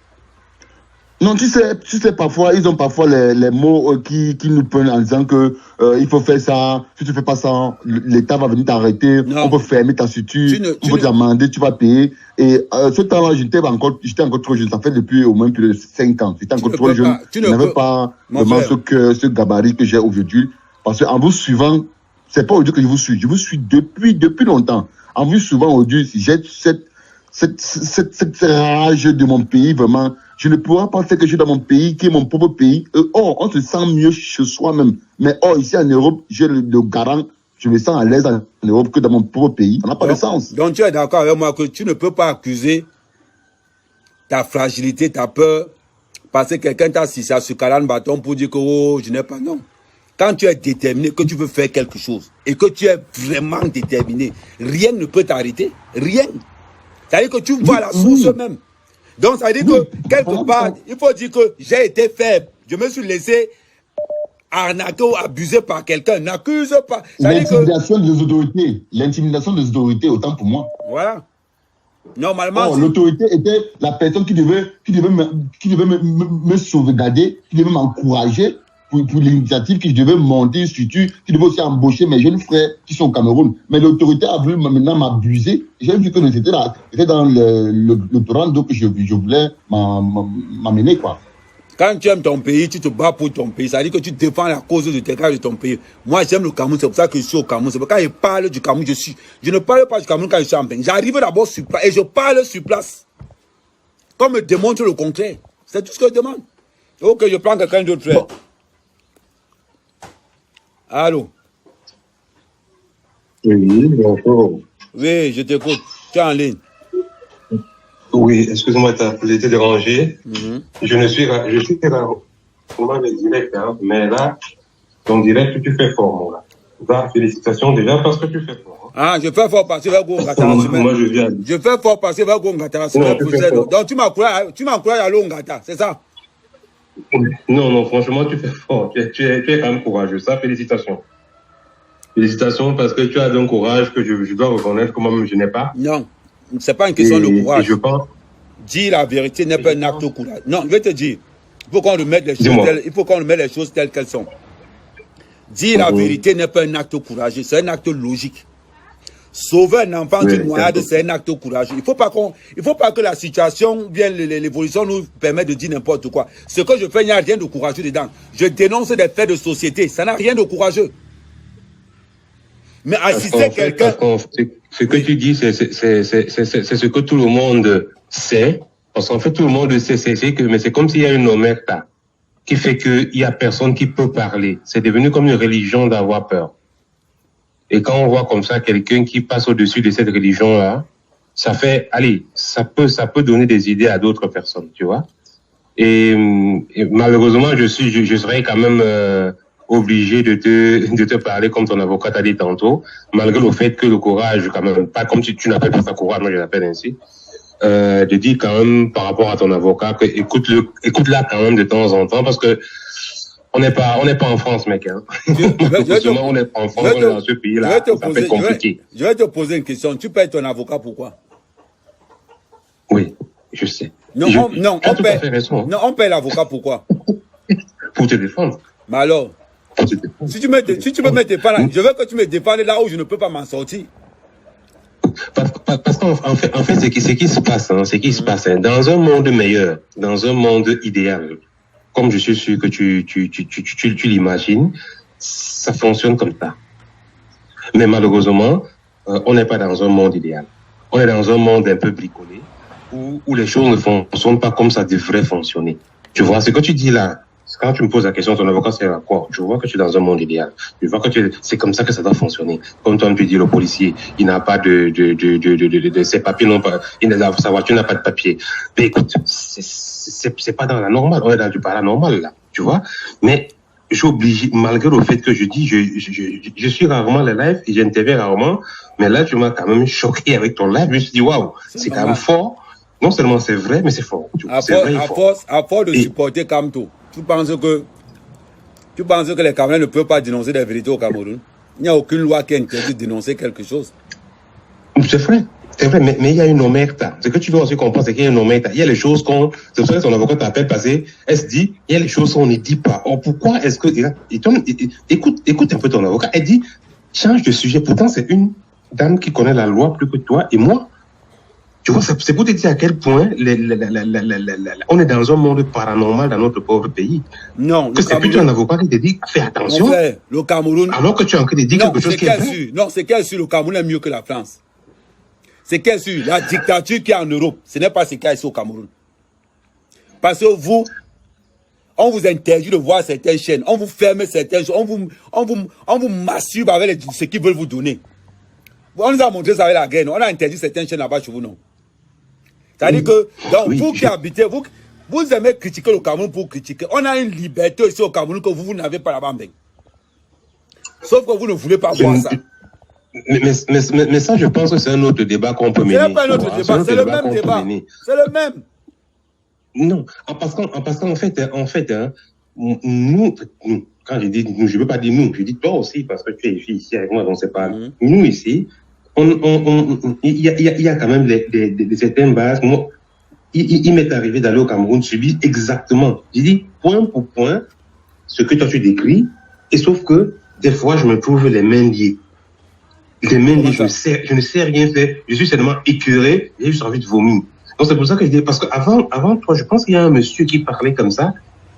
Non, tu sais, parfois, ils ont parfois les mots qui nous prennent en disant que il faut faire ça, si tu ne fais pas ça, l'État va venir t'arrêter, on peut fermer ta structure, on peut te demander, tu vas payer. Et ce temps-là, j'étais encore trop jeune, ça fait depuis au moins plus de 5 ans. J'étais encore trop jeune, je n'avais pas vraiment ce gabarit que j'ai aujourd'hui. Parce qu'en vous suivant, C'est pas aujourd'hui que je vous suis. Je vous suis depuis longtemps. En vue souvent aujourd'hui, j'ai cette rage de mon pays, vraiment. Je ne pourrais pas faire quelque chose dans mon pays, qui est mon propre pays. On se sent mieux chez soi-même. Mais ici en Europe, j'ai le garant. Je me sens à l'aise en Europe que dans mon propre pays. Ça n'a pas de sens. Donc tu es d'accord avec moi que tu ne peux pas accuser ta fragilité, ta peur, parce que quelqu'un t'a assis sur Calan bâton pour dire que oh, je n'ai pas. Non. Quand tu es déterminé, que tu veux faire quelque chose, et que tu es vraiment déterminé, rien ne peut t'arrêter. Rien. C'est-à-dire que tu vois la source même. Donc ça veut dire que quelque part, il faut dire que j'ai été faible. Je me suis laissé arnaquer ou abuser par quelqu'un. N'accuse pas. L'intimidation des autorités. L'intimidation des autorités, autant pour moi. Voilà. Normalement. L'autorité était la personne qui devait me sauvegarder, qui devait m'encourager pour l'initiative, qui devait monter une structure, qui devait aussi embaucher mes jeunes frères qui sont au Cameroun. Mais l'autorité a voulu maintenant m'abuser. J'ai vu que c'était dans le torrent d'eau que je voulais m'amener, quoi. Quand tu aimes ton pays, tu te bats pour ton pays. Ça veut dire que tu défends la cause de tes gars de ton pays. Moi, j'aime le Cameroun, c'est pour ça que je suis au Cameroun. C'est pour ça que quand je parle du Cameroun, je ne parle pas du Cameroun quand je suis en peine. J'arrive d'abord sur place et je parle sur place. Qu'on me démontre le contraire. C'est tout ce que je demande. Ok, je prends quelqu'un d'autre. Bon. Allô? Oui, bonjour. Oui, je t'écoute. Tu es en ligne. Oui, excuse-moi, j'ai été dérangé. Je suis rarement les directs, hein, mais là, ton direct, tu fais fort, là. Félicitations déjà parce que tu fais fort. Ah, je fais fort parce que moi, je viens. Je fais fort parce que donc tu m'encourages à aller au Ngata, c'est ça? Non, franchement, tu fais fort. Tu es quand même courageux. Ça, félicitations. Félicitations parce que tu as un courage que je dois reconnaître que moi-même je n'ai pas. Non, c'est pas une question de courage. Je pense. Dire la vérité n'est pas un acte de courage. Non, je vais te dire. Il faut qu'on remette les choses telles qu'elles sont. Dire la vérité n'est pas un acte courageux, c'est un acte logique. Sauver un enfant d'une noyade, c'est un acte courageux. Il faut pas que la situation vienne, l'évolution nous permette de dire n'importe quoi. Ce que je fais, il n'y a rien de courageux dedans. Je dénonce des faits de société. Ça n'a rien de courageux. Mais assister quelqu'un. Ce que tu dis, c'est ce que tout le monde sait. Parce qu'en fait, tout le monde sait, mais c'est comme s'il y a une omerta qui fait qu'il y a personne qui peut parler. C'est devenu comme une religion d'avoir peur. Et quand on voit comme ça quelqu'un qui passe au-dessus de cette religion-là, ça peut donner des idées à d'autres personnes, tu vois. Et malheureusement, je serais quand même obligé de te parler comme ton avocat t'a dit tantôt, malgré le fait que le courage, quand même, pas comme si tu n'appelles pas ça courage, moi je l'appelle ainsi, de dire quand même par rapport à ton avocat que écoute-la quand même de temps en temps, parce que on n'est pas en France, mec. Hein. On n'est pas en France, on est dans ce pays-là. Ça fait compliqué. Je vais te poser une question. Tu payes ton avocat pourquoi? Oui, je sais. On paye l'avocat pourquoi? Pour te défendre. Mais alors, si tu veux me défendre, je veux que tu me défendes là où je ne peux pas m'en sortir. Parce qu'en fait, ce qui se passe, dans un monde meilleur, dans un monde idéal, comme je suis sûr que tu l'imagines, ça fonctionne comme ça. Mais malheureusement, on n'est pas dans un monde idéal. On est dans un monde un peu bricolé, où les choses ne fonctionnent pas comme ça devrait fonctionner. Tu vois, ce que tu dis là, quand tu me poses la question, ton avocat, c'est à quoi? Je vois que tu es dans un monde idéal. Je vois que c'est comme ça que ça doit fonctionner. Comme toi, tu dis, le policier, il n'a pas de ses papiers, non pas, sa voiture n'a pas de papier. Mais écoute, c'est pas dans la normale. On est dans du paranormal, là. Tu vois? Mais, j'oblige, malgré le fait que je dis, je suis rarement les lives et j'interviens rarement. Mais là, tu m'as quand même choqué avec ton live. Je me suis dit, waouh, c'est quand même fort. Non seulement c'est vrai, mais c'est fort. À force de supporter Kamto. Tu penses que les Camerounais ne peuvent pas dénoncer des vérités au Cameroun? Il n'y a aucune loi qui interdit de dénoncer quelque chose. C'est vrai, mais il y a une omerta. Ce que tu dois aussi comprendre, c'est qu'il y a une omerta. Il y a les choses c'est pour ça que ton avocat t'appelle parce qu'elle se dit, il y a les choses qu'on ne dit pas. Or, pourquoi est-ce que, écoute un peu ton avocat, elle dit, change de sujet. Pourtant, c'est une dame qui connaît la loi plus que toi et moi. Tu vois, c'est pour te dire à quel point on est dans un monde paranormal dans notre pauvre pays. Non, que c'est plutôt un avocat qui te dit fais attention. Frère, le Cameroun. Alors que tu es en train de dire quelque chose qui est vrai. Non, c'est qu'elle sûr, le Cameroun est mieux que la France. C'est qu'elle sûr, la dictature qui est en Europe, ce n'est pas ce qu'il y a ici au Cameroun. Parce que vous, on vous interdit de voir certaines chaînes, on vous ferme certaines choses, on vous masturbe avec ce qu'ils veulent vous donner. On nous a montré ça avec la guerre, on a interdit certaines chaînes là-bas chez vous, non? C'est-à-dire que, donc, vous qui habitez, vous aimez critiquer le Cameroun pour critiquer. On a une liberté ici au Cameroun que vous n'avez pas là-bas. Sauf que vous ne voulez pas voir ça. Mais ça, je pense que c'est un autre débat qu'on peut mener. Ce n'est pas un autre débat, c'est le même débat. C'est le même. Non, parce qu'en fait, hein, nous, quand je dis nous, je ne veux pas dire nous, je dis toi aussi, parce que tu es ici avec moi, donc c'est pas nous ici. Il y a quand même certaines bases. Moi, il m'est arrivé d'aller au Cameroun, subir exactement, je dis point pour point, ce que toi tu décris, et sauf que des fois, je me trouve les mains liées. Les mains liées, je ne sais rien faire, je suis seulement écœuré, j'ai juste envie de vomir. Donc c'est pour ça que je dis, parce qu'avant toi, je pense qu'il y a un monsieur qui parlait comme ça,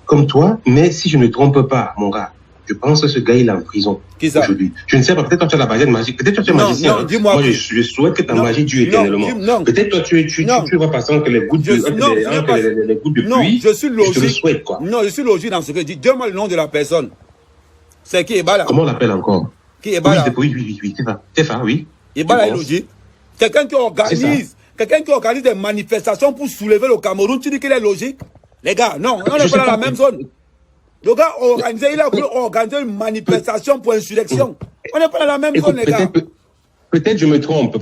comme toi, mais si je ne me trompe pas, mon gars, je pense que ce gars, il est en prison aujourd'hui. Je ne sais pas, peut-être toi tu as la baguette magique, peut-être toi tu es magicien. Non, dis-moi. Moi, je souhaite que ta magie dure éternellement. Peut-être toi tu vas passer que les gouttes de pluie. Je suis logique. Je te le souhaite, quoi. Non, je suis logique dans ce que je dis. Donne-moi le nom de la personne. C'est qui Ebala? Comment on l'appelle encore? Qui Ebala? Oui, c'est ça, oui. Ebala est logique. Quelqu'un qui organise des manifestations pour soulever le Cameroun, tu dis qu'il est logique? Les gars, non, on n'est pas dans la même zone. Le gars il a voulu organiser une manifestation pour insurrection. On n'est pas dans la même zone, les gars. Peut-être je me trompe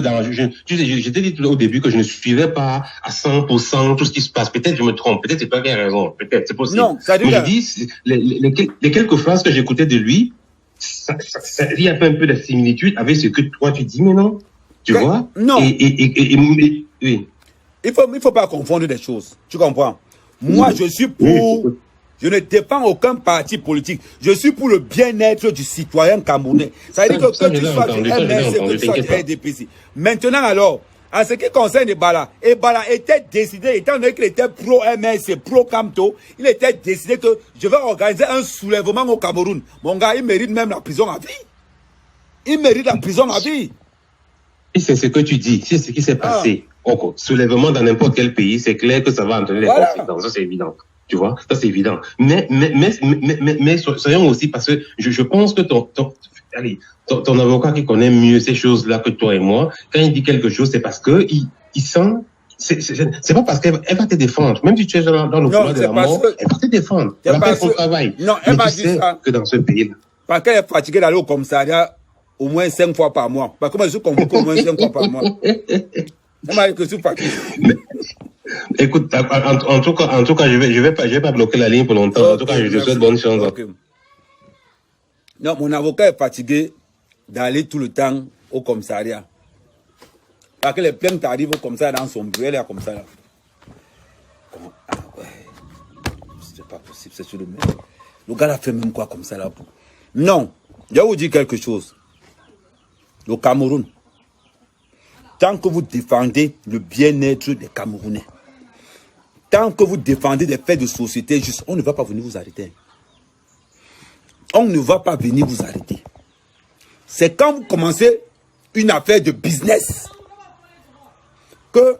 dans... Je t'ai dit au début que je ne suivais pas à 100% tout ce qui se passe. Peut-être je me trompe, peut-être c'est toi qui as raison, peut-être, c'est possible. Non, ça dit je dis, les quelques phrases que j'écoutais de lui, il y a un peu de similitude avec ce que toi tu dis maintenant, tu vois? Non. Oui. Il faut pas confondre des choses, tu comprends? Moi, je suis pour... Je ne défends aucun parti politique. Je suis pour le bien-être du citoyen camerounais. Ça veut dire que tu sois du MRC, que tu sois du RDPC. Maintenant alors, en ce qui concerne Ebala était décidé, étant donné qu'il était pro-MRC, pro-Camto, il était décidé que je vais organiser un soulèvement au Cameroun. Mon gars, il mérite même la prison à vie. Il mérite la prison à vie. Et c'est ce que tu dis, c'est ce qui s'est passé. Soulèvement dans n'importe quel pays, c'est clair que ça va entraîner des conséquences, ça c'est évident. Tu vois, ça c'est évident. Mais soyons aussi, parce que je pense que ton avocat qui connaît mieux ces choses-là que toi et moi, quand il dit quelque chose, c'est parce que il sent, c'est pas parce qu'elle va te défendre. Même si tu es dans le couloir de la mort, elle va te défendre. Elle va faire son travail. Non, elle m'a dit ça. Que dans ce pays-là. Parce qu'elle est fatiguée d'aller au commissariat au moins 5 fois par mois. Parce que moi, je suis convoqué au moins 5 fois par mois. Elle m'a dit que je suis fatigué. Écoute, en tout cas, je vais pas bloquer la ligne pour longtemps. En tout cas, je te souhaite bonne chance. Okay. Non, mon avocat est fatigué d'aller tout le temps au commissariat. Parce que les plaintes arrivent au commissariat dans son bureau, elle est comme ça là. Ah ouais. C'est pas possible, c'est sur le même. Le gars a fait même quoi comme ça là. Non, je vais vous dire quelque chose. Le Cameroun, tant que vous défendez le bien-être des Camerounais, tant que vous défendez des faits de société justes, on ne va pas venir vous arrêter. On ne va pas venir vous arrêter. C'est quand vous commencez une affaire de business que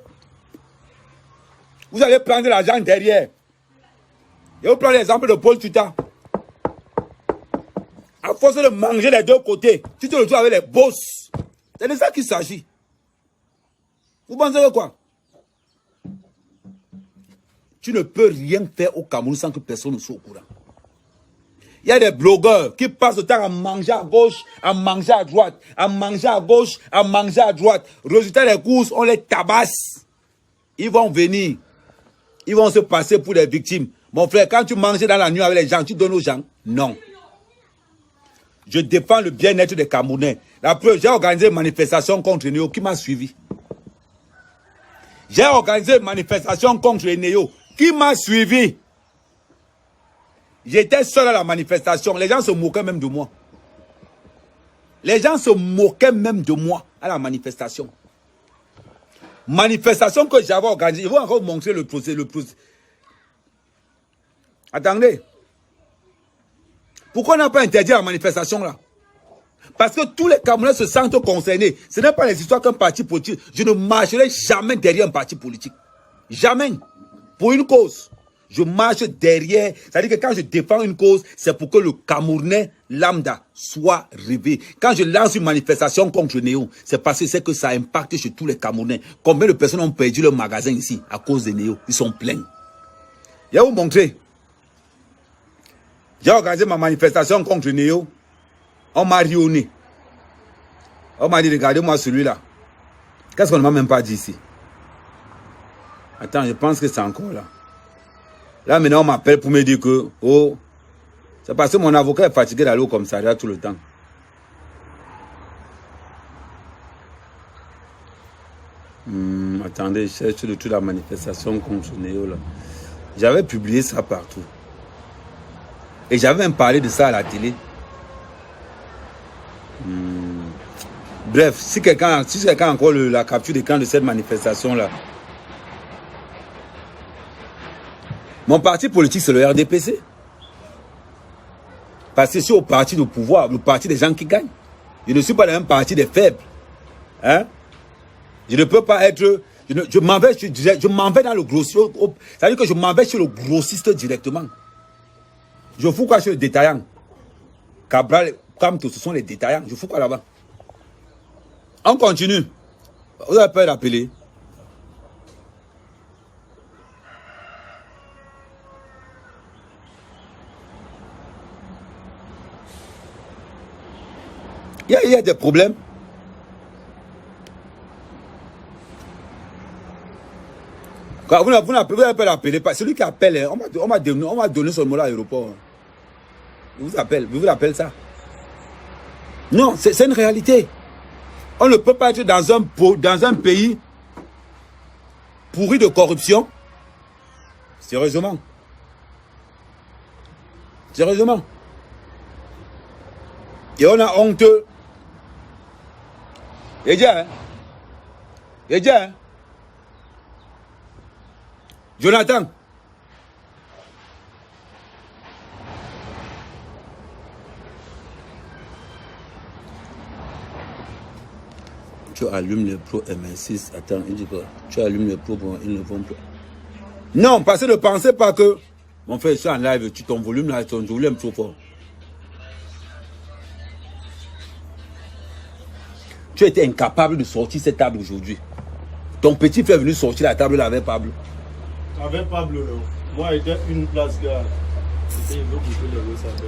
vous allez prendre l'argent derrière. Et vous prenez l'exemple de Paul Tuta. À force de manger les deux côtés, tu te retrouves avec les boss. C'est de ça qu'il s'agit. Vous pensez que quoi? Tu ne peux rien faire au Cameroun sans que personne ne soit au courant. Il y a des blogueurs qui passent le temps à manger à gauche, à manger à droite, à manger à gauche, à manger à droite. Résultat des courses, on les tabasse. Ils vont venir. Ils vont se passer pour des victimes. Mon frère, quand tu manges dans la nuit avec les gens, tu donnes aux gens? Non. Je défends le bien-être des Camerounais. La preuve, j'ai organisé une manifestation contre Néo. Qui m'a suivi? J'ai organisé une manifestation contre les Néo. Qui m'a suivi? J'étais seul à la manifestation. Les gens se moquaient même de moi. Les gens se moquaient même de moi à la manifestation. manifestation que j'avais organisée. Je vais encore vous montrer le procès. Attendez. Pourquoi on n'a pas interdit la manifestation là? Parce que tous les Camerounais se sentent concernés. Ce n'est pas les histoires qu'un parti politique. Je ne marcherai jamais derrière un parti politique. Jamais. Pour une cause. Je marche derrière. C'est-à-dire que quand je défends une cause, c'est pour que le Camerounais lambda soit réveillé. Quand je lance une manifestation contre le Néo, c'est parce que c'est que ça impacte chez tous les Camerounais. Combien de personnes ont perdu leur magasin ici à cause des Néo? Ils sont pleins. Je vais vous montrer. J'ai organisé ma manifestation contre le Néo. On m'a rionné. On m'a dit, regardez-moi celui-là. Qu'est-ce qu'on ne m'a même pas dit ici? Attends, je pense que c'est encore là. Là, maintenant, on m'appelle pour me dire que, oh, c'est parce que mon avocat est fatigué d'aller au commissariat tout le temps. Attendez, je cherche de toute la manifestation contre Néo, là. J'avais publié ça partout. Et j'avais même parlé de ça à la télé. Bref, si quelqu'un a encore la capture d'écran de cette manifestation-là. Mon parti politique, c'est le RDPC. Parce que je suis au parti du pouvoir, le parti des gens qui gagnent. Je ne suis pas dans un parti des faibles. Hein? Je ne peux pas être... Je m'en vais dans le grossiste. C'est-à-dire que je m'en vais chez le grossiste directement. Je fous quoi chez le détaillant? Cabral, comme ce sont les détaillants. Je fous quoi là-bas? On continue. Vous avez peur d'appeler? Il y a des problèmes. Quand vous n'avez pas l'appeler. Celui qui appelle, on m'a donné son mot à l'aéroport. Il vous appelle ça. Non, c'est une réalité. On ne peut pas être dans un pays pourri de corruption. Sérieusement. Sérieusement. Et on a honte. Et déjà, hein? Jonathan. Tu allumes les pros MN6. Attends, il dit quoi? Tu allumes les pros, bon, ils ne vont pas. Non, parce que ne pensez pas que... Mon frère, je suis en live, ton volume là, ton volume trop fort. Tu étais incapable de sortir cette table aujourd'hui. Ton petit frère est venu sortir la table là avec Pablo. Avec Pablo, moi, j'étais une place, gars.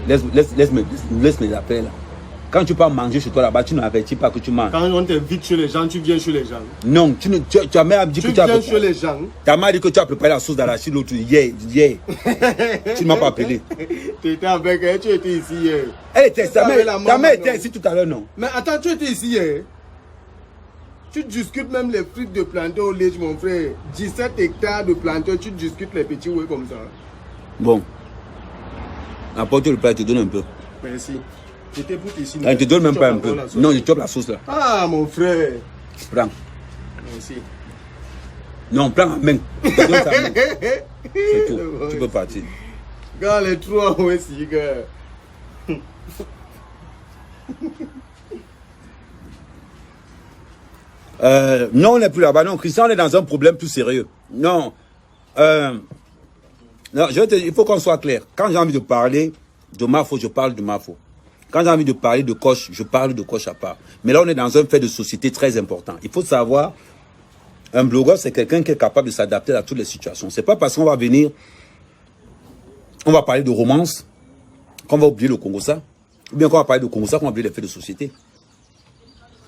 Laisse mes appels là. Quand tu pars manger chez toi là-bas, tu n'avertis pas que tu manges. Quand on t'invite chez les gens, tu viens chez les gens. Non, tu as même dit que tu as viens chez les gens. Tu as dit que tu as préparé la sauce d'arachide l'autre hier. Tu ne m'as pas appelé. Tu étais avec elle, tu étais ici hier. Elle était, ta mère était ici tout à l'heure, non? Mais attends, tu étais ici hier. Tu discutes même les fruits de plantain au lait, mon frère. 17 hectares de plantain, tu discutes les petits ouais comme ça. Bon. Apporte le plat, je te donne un peu. Merci. J'étais pour ici. Je te donne même pas un peu. Non, je chope la sauce là. Ah, mon frère. Prends. Merci. Non, prends la main. Je te donne ta main. C'est tout. Tu peux partir. Gars, les trois aussi, gars. Non, on n'est plus là-bas. Non, Christian, on est dans un problème plus sérieux. Non. Non, il faut qu'on soit clair. Quand j'ai envie de parler de Mafo, je parle de Mafo. Quand j'ai envie de parler de Koch, je parle de Koch à part. Mais là, on est dans un fait de société très important. Il faut savoir, un blogueur, c'est quelqu'un qui est capable de s'adapter à toutes les situations. C'est pas parce qu'on va venir, on va parler de romance, qu'on va oublier le Congo-Ça, ou bien qu'on va parler de Congo-Ça, qu'on va oublier les faits de société.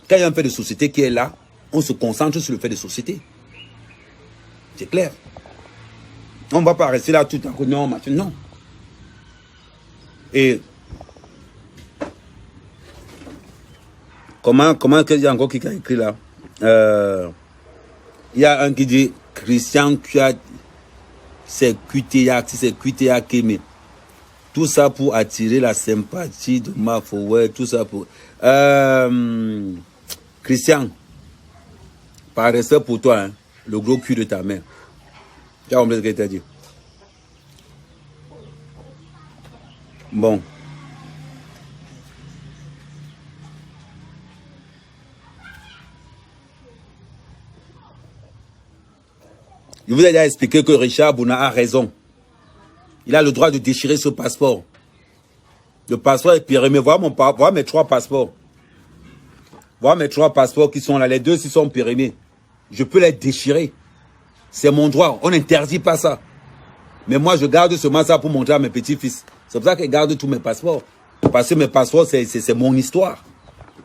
Quand il y a un fait de société qui est là, on se concentre sur le fait de société. C'est clair. On ne va pas rester là tout à coup. Non, non. Et comment il y a encore qui a écrit là? Il y a un qui dit Christian c'est QTA, c'est QTA Kémé. Tout ça pour attirer la sympathie de Mafo, ouais, tout ça pour... Christian, Par respect pour toi, hein, le gros cul de ta mère. Tu as compris ce que je t'ai dit? Bon. Je vous ai déjà expliqué que Richard Bouna a raison. Il a le droit de déchirer ce passeport. Le passeport est périmé. Voilà mes 3 passeports. Voilà mes 3 passeports qui sont là. Les 2 s'ils sont périmés. Je peux les déchirer. C'est mon droit. On n'interdit pas ça. Mais moi, je garde seulement ça pour montrer à mes petits-fils. C'est pour ça qu'ils gardent tous mes passeports. Parce que mes passeports, c'est mon histoire.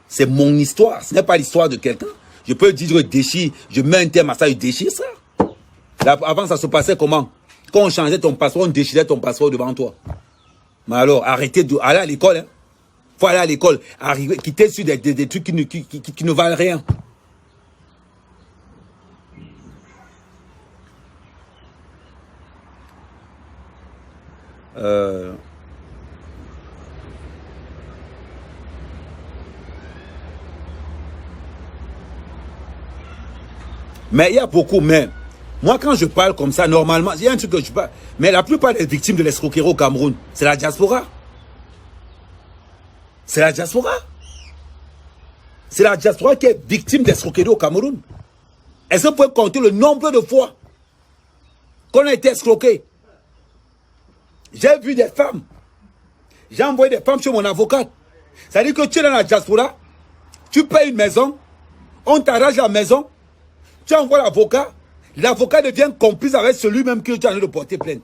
C'est mon histoire. Ce n'est pas l'histoire de quelqu'un. Je peux dire que je déchire. Je mets un terme à ça, je déchire ça. Là, avant, ça se passait comment? Quand on changeait ton passeport, on déchirait ton passeport devant toi. Mais alors, arrêtez d'aller à l'école. Hein. Faut aller à l'école. Quitter sur des trucs qui ne valent rien. Mais il y a beaucoup, mais moi quand je parle comme ça, normalement, il y a un truc que je parle, mais la plupart des victimes de l'escroquerie au Cameroun, c'est la diaspora. C'est la diaspora. C'est la diaspora qui est victime d'escroquerie au Cameroun. Est-ce que vous pouvez compter le nombre de fois qu'on a été escroqué? J'ai vu des femmes. J'ai envoyé des femmes chez mon avocate. C'est-à-dire que tu es dans la diaspora, tu payes une maison, on t'arrache la maison, tu envoies l'avocat, l'avocat devient complice avec celui-même que tu as envie de porter plainte.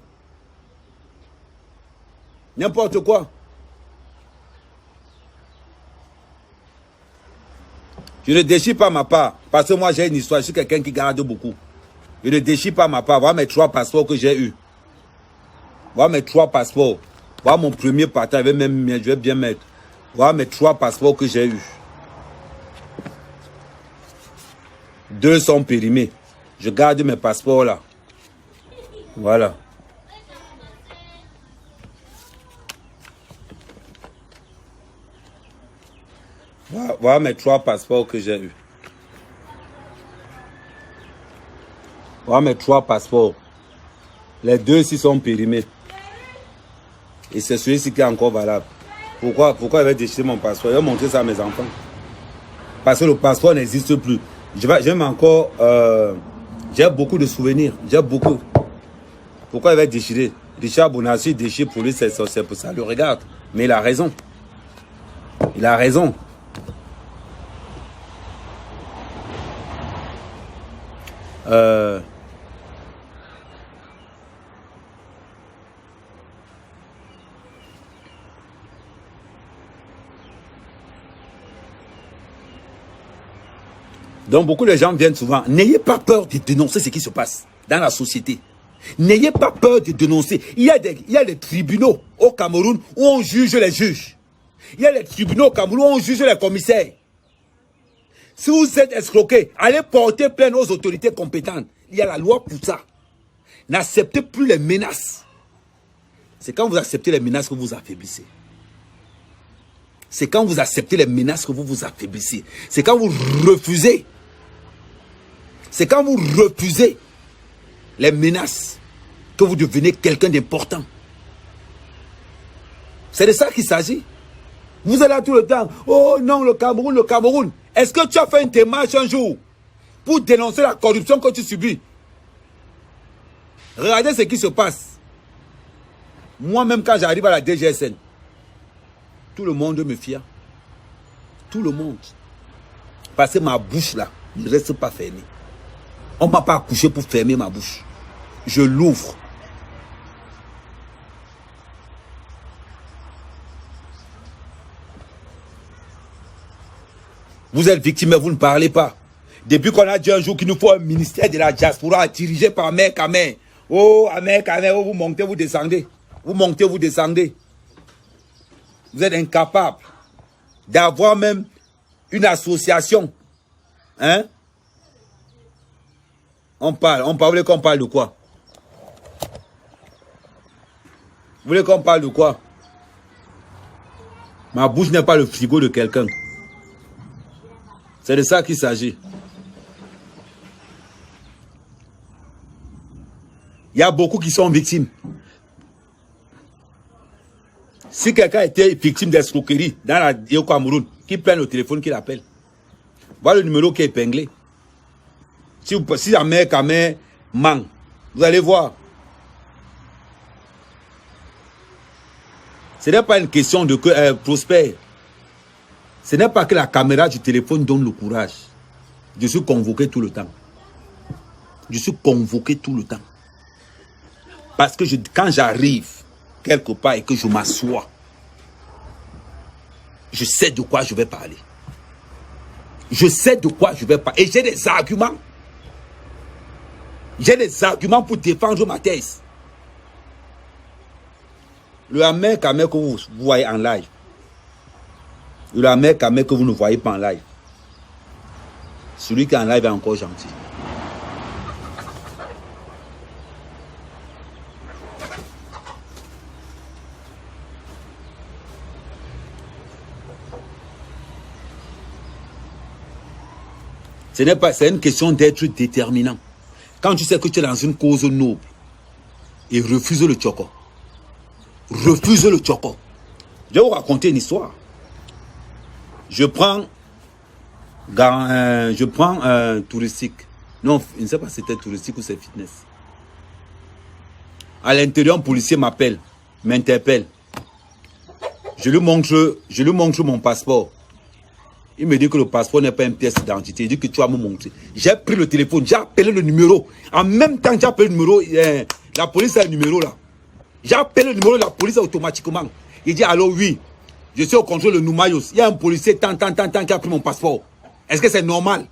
N'importe quoi. Je ne déchire pas ma part, parce que moi j'ai une histoire, je suis quelqu'un qui garde beaucoup. Je ne déchire pas ma part, voilà mes 3 passeports que j'ai eus. Voilà mes 3 passeports. Voilà mon premier partage, je vais bien mettre. Voilà mes 3 passeports que j'ai eus. 2 sont périmés. Je garde mes passeports là. Voilà. Voilà mes 3 passeports que j'ai eus. Voilà mes 3 passeports. Les 2 ici sont périmés. Et c'est celui-ci qui est encore valable. Pourquoi il va déchirer mon passeport? Je vais montrer ça à mes enfants. Parce que le passeport n'existe plus. J'aime encore... j'ai beaucoup de souvenirs. J'ai beaucoup. Pourquoi il va déchirer? Richard Bonassi déchire pour lui, c'est pour ça. Le regarde. Mais il a raison. Il a raison. Donc beaucoup de gens viennent souvent. N'ayez pas peur de dénoncer ce qui se passe dans la société. N'ayez pas peur de dénoncer. Il y a des tribunaux au Cameroun où on juge les juges. Il y a des tribunaux au Cameroun où on juge les commissaires. Si vous êtes escroqué, allez porter plainte aux autorités compétentes. Il y a la loi pour ça. N'acceptez plus les menaces. C'est quand vous acceptez les menaces que vous affaiblissez. C'est quand vous acceptez les menaces que vous vous affaiblissez. C'est quand vous refusez. C'est quand vous refusez les menaces que vous devenez quelqu'un d'important. C'est de ça qu'il s'agit. Vous êtes là tout le temps. Oh non, le Cameroun, le Cameroun. Est-ce que tu as fait une démarche un jour pour dénoncer la corruption que tu subis? Regardez ce qui se passe. Moi-même, quand j'arrive à la DGSN, tout le monde me fie. Tout le monde. Parce que ma bouche là ne reste pas fermée. On ne m'a pas accouché pour fermer ma bouche. Je l'ouvre. Vous êtes victime et vous ne parlez pas. Depuis qu'on a dit un jour qu'il nous faut un ministère de la diaspora dirigé par Mère Kamé. Oh, Mère Kamé, oh, vous montez, vous descendez. Vous montez, vous descendez. Vous êtes incapable d'avoir même une association. Hein? On parle. Vous voulez qu'on parle de quoi? Vous voulez qu'on parle de quoi? Ma bouche n'est pas le frigo de quelqu'un. C'est de ça qu'il s'agit. Il y a beaucoup qui sont victimes. Si quelqu'un était victime d'escroquerie au Cameroun, qu'il prenne le téléphone, qu'il appelle. Voilà le numéro qui est épinglé. Si la mère Kamé ment, vous allez voir. Ce n'est pas une question de que prospère. Ce n'est pas que la caméra du téléphone donne le courage. Je suis convoqué tout le temps. Je suis convoqué tout le temps. Parce que quand j'arrive quelque part et que je m'assois, je sais de quoi je vais parler. Je sais de quoi je vais parler. Et j'ai des arguments. J'ai des arguments pour défendre ma thèse. Le Ahmed Kamé que vous voyez en live, le Ahmed Kamé que vous ne voyez pas en live, celui qui est en live est encore gentil. Ce n'est pas, c'est une question d'être déterminant. Quand tu sais que tu es dans une cause noble et refuse le tchoko. Refuse le tchoko. Je vais vous raconter une histoire. Je prends touristique. Non, je ne sais pas si c'était touristique ou c'est fitness. À l'intérieur, un policier m'appelle, m'interpelle. Je lui montre mon passeport. Il me dit que le passeport n'est pas une pièce d'identité. Il dit que tu vas me montrer. J'ai pris le téléphone, j'ai appelé le numéro. En même temps que j'ai appelé le numéro, la police a le numéro là. J'ai appelé le numéro de la police automatiquement. Il dit alors oui, je suis au contrôle de Noumayos. Il y a un policier tant qui a pris mon passeport. Est-ce que c'est normal?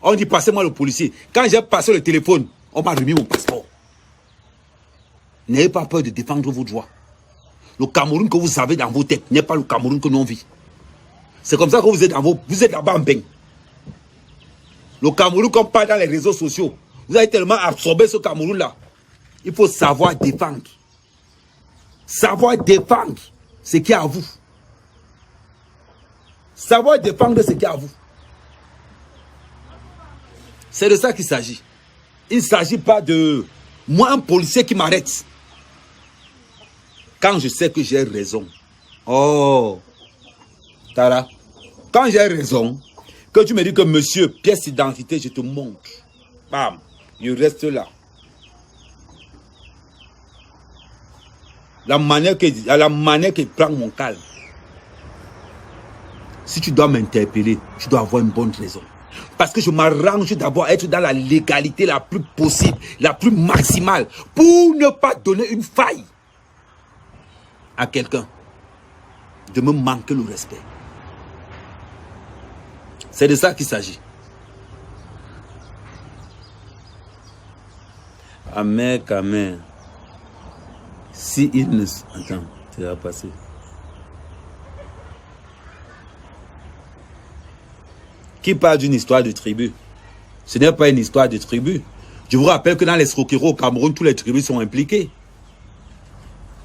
On dit passez-moi le policier. Quand j'ai passé le téléphone, on m'a remis mon passeport. N'ayez pas peur de défendre vos droits. Le Cameroun que vous avez dans vos têtes n'est pas le Cameroun que nous on vit. C'est comme ça que vous êtes là-bas en bain. Le Cameroun qu'on parle dans les réseaux sociaux, vous avez tellement absorbé ce Cameroun-là. Il faut savoir défendre. Savoir défendre ce qui est à vous. Savoir défendre ce qui est à vous. C'est de ça qu'il s'agit. Il ne s'agit pas de moi, un policier qui m'arrête. Quand je sais que j'ai raison. Oh, Tara. Quand j'ai raison, que tu me dis que monsieur, pièce d'identité, je te montre. Bam, je reste là. La manière qu'il prend mon calme. Si tu dois m'interpeller, tu dois avoir une bonne raison. Parce que je m'arrange d'abord à être dans la légalité la plus possible, la plus maximale, pour ne pas donner une faille à quelqu'un de me manquer le respect. C'est de ça qu'il s'agit. Ahmed Kamé. Si il ne... Attends, ça va passer. Qui parle d'une histoire de tribu? Ce n'est pas une histoire de tribu. Je vous rappelle que dans les escroqueries au Cameroun, toutes les tribus sont impliquées.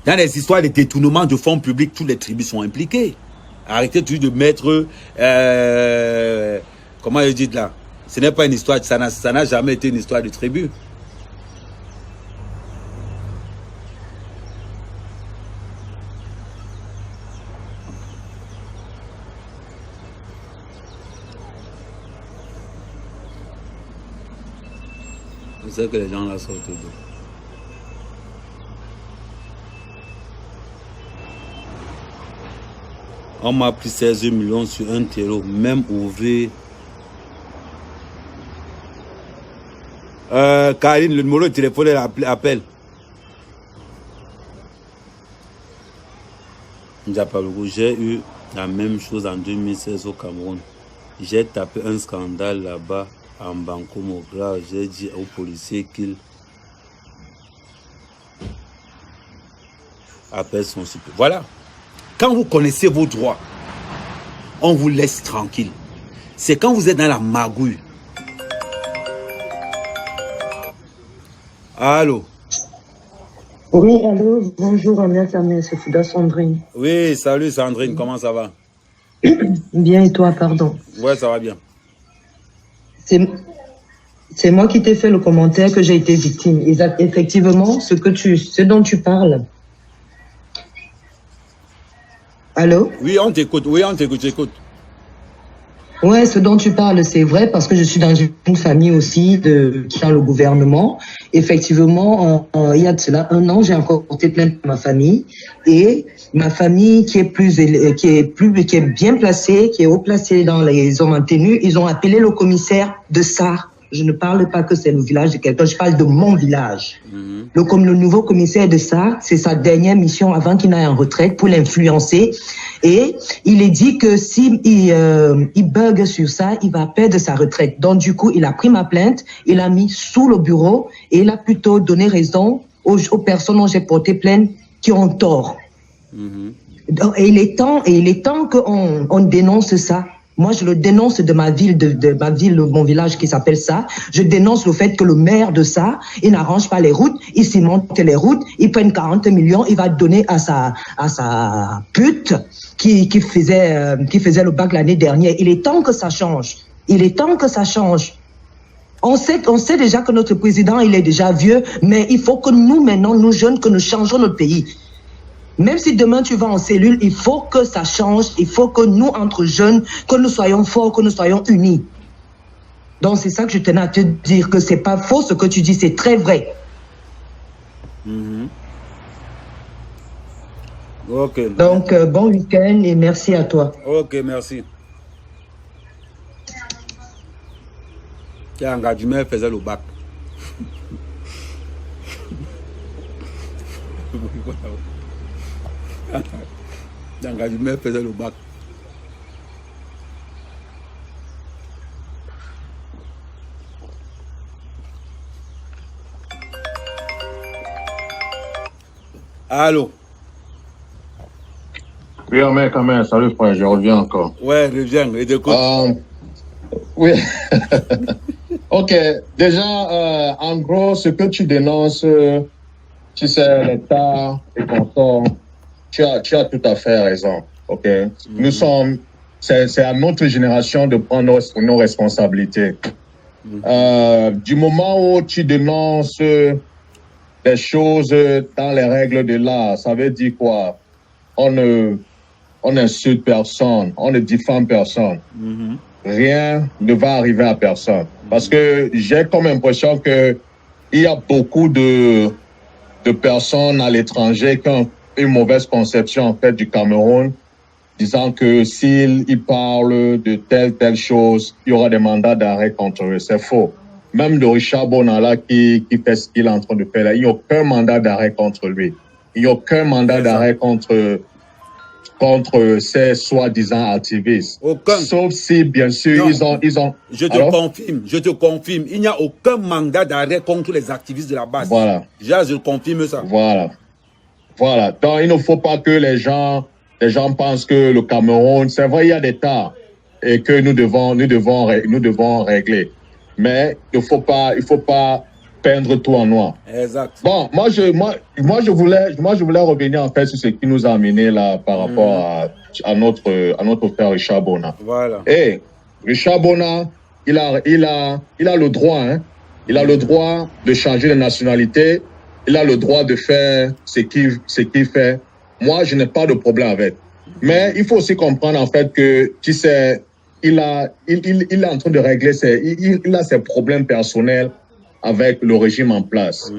Dans les histoires de détournement de fonds publics, toutes les tribus sont impliquées. Arrêtez de mettre... comment je dis là? Ce n'est pas une histoire, ça n'a jamais été une histoire de tribu. Je sais que les gens là sortent d'eau. On m'a pris 16 millions sur un terreau, même ouvert. Karine, le numéro de téléphone, elle appelle. J'ai eu la même chose en 2016 au Cameroun. J'ai tapé un scandale là-bas en Banco Mogra. J'ai dit aux policiers qu'il appelle son supérieur. Voilà. Quand vous connaissez vos droits, on vous laisse tranquille. C'est quand vous êtes dans la magouille. Allô? Oui, allô, bonjour, Ahmed Kamé, c'est Fouda Sandrine. Oui, salut Sandrine, comment ça va? Bien, et toi, pardon? Ouais, ça va bien. C'est moi qui t'ai fait le commentaire que j'ai été victime. Effectivement, ce dont tu parles. Allô? Oui, on t'écoute, j'écoute. Ouais, ce dont tu parles, c'est vrai parce que je suis dans une famille aussi qui est dans le gouvernement. Effectivement, il y a de cela 1 an, j'ai encore porté plainte pour ma famille et ma famille qui est bien placée, qui est haut placée dans les hommes en tenue, ils ont appelé le commissaire de ça. Je ne parle pas que c'est le village de quelqu'un, je parle de mon village. Le nouveau commissaire de ça, c'est sa dernière mission avant qu'il n'aille en retraite pour l'influencer. Et il est dit que si il bug sur ça, il va perdre sa retraite. Donc du coup, il a pris ma plainte, il l'a mis sous le bureau et il a plutôt donné raison aux personnes dont j'ai porté plainte qui ont tort. Et il est temps qu'on dénonce ça. Moi, je le dénonce de ma ville, de mon village qui s'appelle ça. Je dénonce le fait que le maire de ça, il n'arrange pas les routes, il cimente les routes, il prend 40 millions, il va donner à sa pute qui faisait le bac l'année dernière. Il est temps que ça change. On sait déjà que notre président, il est déjà vieux, mais il faut que nous, maintenant, nous jeunes, que nous changeons notre pays. Même si demain tu vas en cellule, il faut que ça change. Il faut que nous, entre jeunes, que nous soyons forts, que nous soyons unis. Donc c'est ça que je tenais à te dire, que c'est pas faux ce que tu dis, c'est très vrai. Ok. Donc bon week-end et merci à toi. Ok, merci. Tiens, Gadjumé faisait le bac. Gadjumé faisait le bac. Allô? Oui, mec, salut frère, je reviens encore. Ouais, reviens, et de quoi? Oui. Ok, déjà, en gros, ce que tu dénonces, tu sais, l'État et consorts, tu as tout à fait raison, ok? Nous sommes, c'est à notre génération de prendre nos responsabilités. Du moment où tu dénonces des choses dans les règles de l'art, ça veut dire quoi? On n'insulte personne, on ne diffame personne. Rien ne va arriver à personne. Parce que j'ai comme impression que il y a beaucoup de personnes à l'étranger qui ont une mauvaise conception en fait du Cameroun, disant que s'ils parlent de telle chose, il y aura des mandats d'arrêt contre eux. C'est faux. Même de Richard Bona là qui fait ce qu'il est en train de faire là, il n'y a aucun mandat d'arrêt contre lui. Il n'y a aucun mandat d'arrêt contre ces soi-disant activistes. Aucun. Sauf si, bien sûr, non. ils ont... Je te confirme, il n'y a aucun mandat d'arrêt contre les activistes de la base. Voilà. Je confirme ça. Voilà. Donc, il ne faut pas que les gens pensent que le Cameroun, c'est vrai, il y a des tas et que nous devons régler. Mais il faut pas peindre tout en noir. Exact. Bon, moi je voulais revenir en fait sur ce qui nous a amené là par rapport à notre frère Richard Bona. Voilà. Et Richard Bona, il a le droit, hein. Il a le droit de changer de nationalité. Il a le droit de faire ce qu'il fait. Moi, je n'ai pas de problème avec. Mais il faut aussi comprendre en fait que, tu sais, il est en train de régler il a ses problèmes personnels avec le régime en place.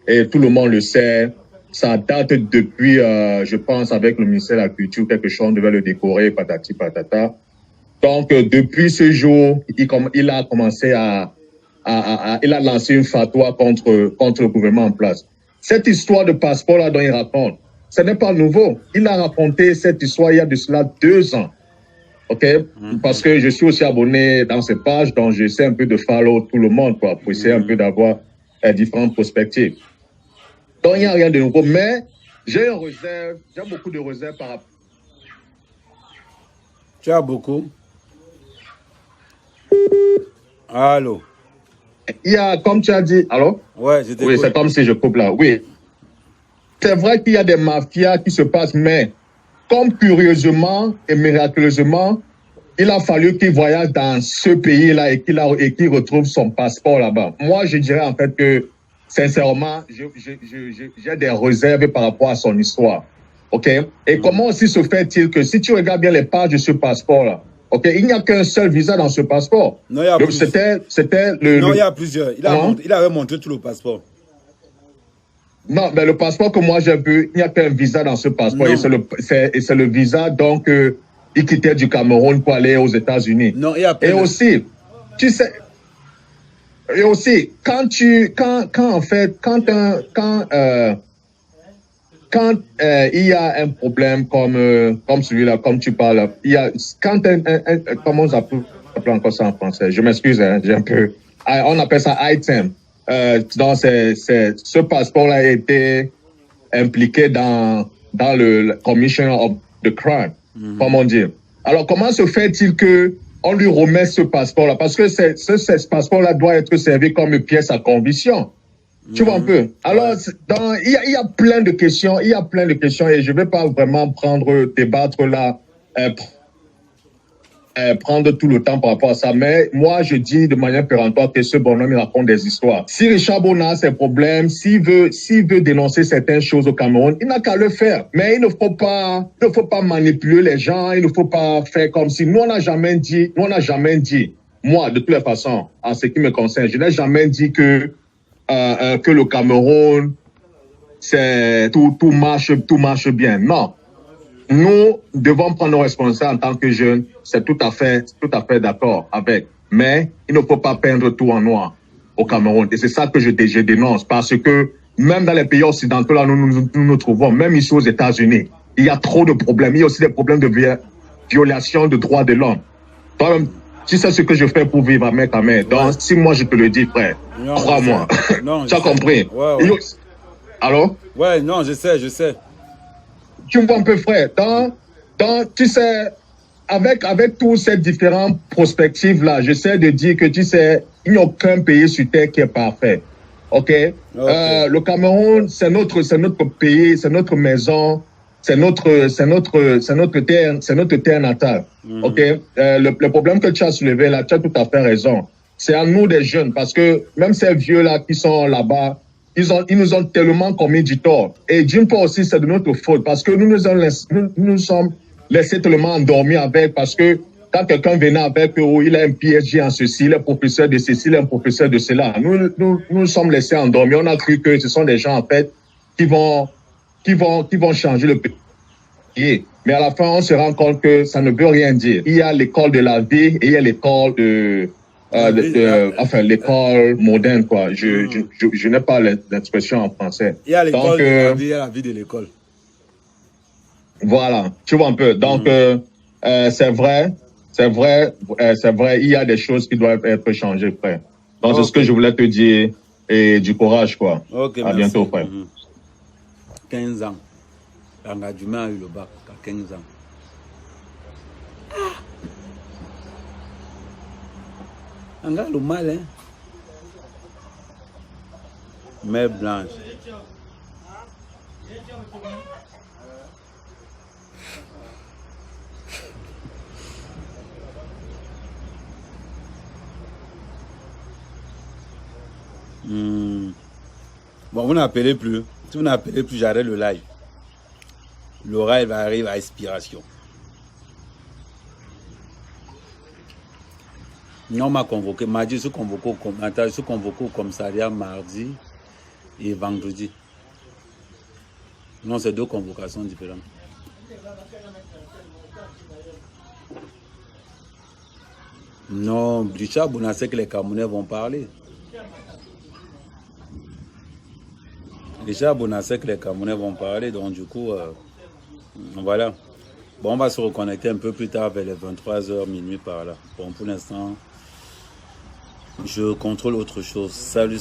Et tout le monde le sait. Ça date depuis, je pense, avec le ministère de la Culture, quelque chose, on devait le décorer, patati patata. Donc, depuis ce jour, il a commencé il a lancé une fatwa contre le gouvernement en place. Cette histoire de passeport-là dont il raconte, ce n'est pas nouveau. Il a raconté cette histoire il y a de cela 2 ans. OK? Parce que je suis aussi abonné dans ces pages, donc j'essaie un peu de follow tout le monde, quoi, pour essayer un peu d'avoir différentes perspectives. Donc, il n'y a rien de nouveau. Mais j'ai beaucoup de réserves par rapport. Tu as beaucoup? Allô? Il y a, comme tu as dit, allô? Ouais, je t'écoute. Oui, c'est comme si je coupe là. Oui. C'est vrai qu'il y a des mafias qui se passent, mais comme curieusement et miraculeusement, il a fallu qu'il voyage dans ce pays-là et qu'il retrouve son passeport là-bas. Moi, je dirais en fait que, sincèrement, j'ai des réserves par rapport à son histoire. OK? Et comment aussi se fait-il que si tu regardes bien les pages de ce passeport-là, OK, il n'y a qu'un seul visa dans ce passeport. Non, il y a plusieurs. C'était le... Non, il y a plusieurs. Il avait montré tout le passeport. Non, mais le passeport que moi j'ai vu, il n'y a qu'un visa dans ce passeport. Non. Et c'est le visa, donc, il quittait du Cameroun pour aller aux États-Unis. Non, il y a Et aussi, tu sais... Et aussi, quand il y a un problème comme celui-là, comme tu parles, il y a, comment on appelle encore ça en français? Je m'excuse, hein, j'ai un peu, on appelle ça item. Donc ce passeport-là a été impliqué dans le commission of the crime, comme on dit. Alors, comment se fait-il que on lui remet ce passeport-là? Parce que ce passeport-là doit être servi comme une pièce à conviction. Tu vois un peu. Alors, il y a plein de questions, et je vais pas vraiment débattre là, prendre tout le temps par rapport à ça. Mais moi, je dis de manière péremptoire que ce bonhomme, il raconte des histoires. Si Richard Bona a ses problèmes, s'il veut dénoncer certaines choses au Cameroun, il n'a qu'à le faire. Mais il ne faut pas manipuler les gens, il ne faut pas faire comme si nous on n'a jamais dit, moi, de toutes les façons, en ce qui me concerne, je n'ai jamais dit que le Cameroun, tout marche bien. Non. Nous devons prendre nos responsabilités en tant que jeunes. C'est tout à fait d'accord avec. Mais il ne faut pas peindre tout en noir au Cameroun. Et c'est ça que je dénonce. Parce que même dans les pays occidentaux, là, nous trouvons, même ici aux États-Unis, il y a trop de problèmes. Il y a aussi des problèmes de violation de droits de l'homme. Toi-même, tu sais ce que je fais pour vivre à main. Donc, si moi je te le dis, frère, crois-moi. Tu as compris? Ouais. Allô? Ouais, non, je sais. Tu vois un peu, frère. Donc, tu sais, avec toutes ces différentes perspectives-là, j'essaie de dire que, tu sais, il n'y a aucun pays sur Terre qui est parfait. OK? Le Cameroun, c'est notre pays, c'est notre maison, c'est notre terre natale. OK? Le problème que tu as soulevé là, tu as tout à fait raison. C'est à nous des jeunes, parce que même ces vieux-là qui sont là-bas, ils nous ont tellement commis du tort. Et d'une part aussi, c'est de notre faute, parce que nous sommes laissés tellement endormis avec, parce que quand quelqu'un venait avec, il a un PhD en ceci, il est professeur de ceci, il est un professeur de cela. Nous sommes laissés endormis. On a cru que ce sont des gens, en fait, qui vont changer le pays. Mais à la fin, on se rend compte que ça ne veut rien dire. Il y a l'école de la vie et il y a l'école l'école moderne, quoi. Je n'ai pas l'expression en français. Il y a l'école de la vie, il y a la vie de l'école. Voilà, tu vois un peu. Donc, c'est vrai, il y a des choses qui doivent être changées, frère. Donc, c'est ce que je voulais te dire, et du courage, quoi. Ok, à bientôt, frère. 15 ans. L'engagement a eu le bac à 15 ans. Regarde le mal, hein. Mère blanche. Bon, vous n'appelez plus. Si vous n'appelez plus, j'arrête le live. Laura, elle va arriver à expiration. Non, on m'a convoqué. Mardi, je suis convoqué au commissariat mardi et vendredi. Non, c'est deux convocations différentes. Non, Richard Bona sait que les Camerounais vont parler. Richard Bona sait que les Camerounais vont parler, donc du coup, voilà. Bon, on va se reconnecter un peu plus tard vers les 23h, minuit par là. Bon, pour l'instant, je contrôle autre chose. Salut.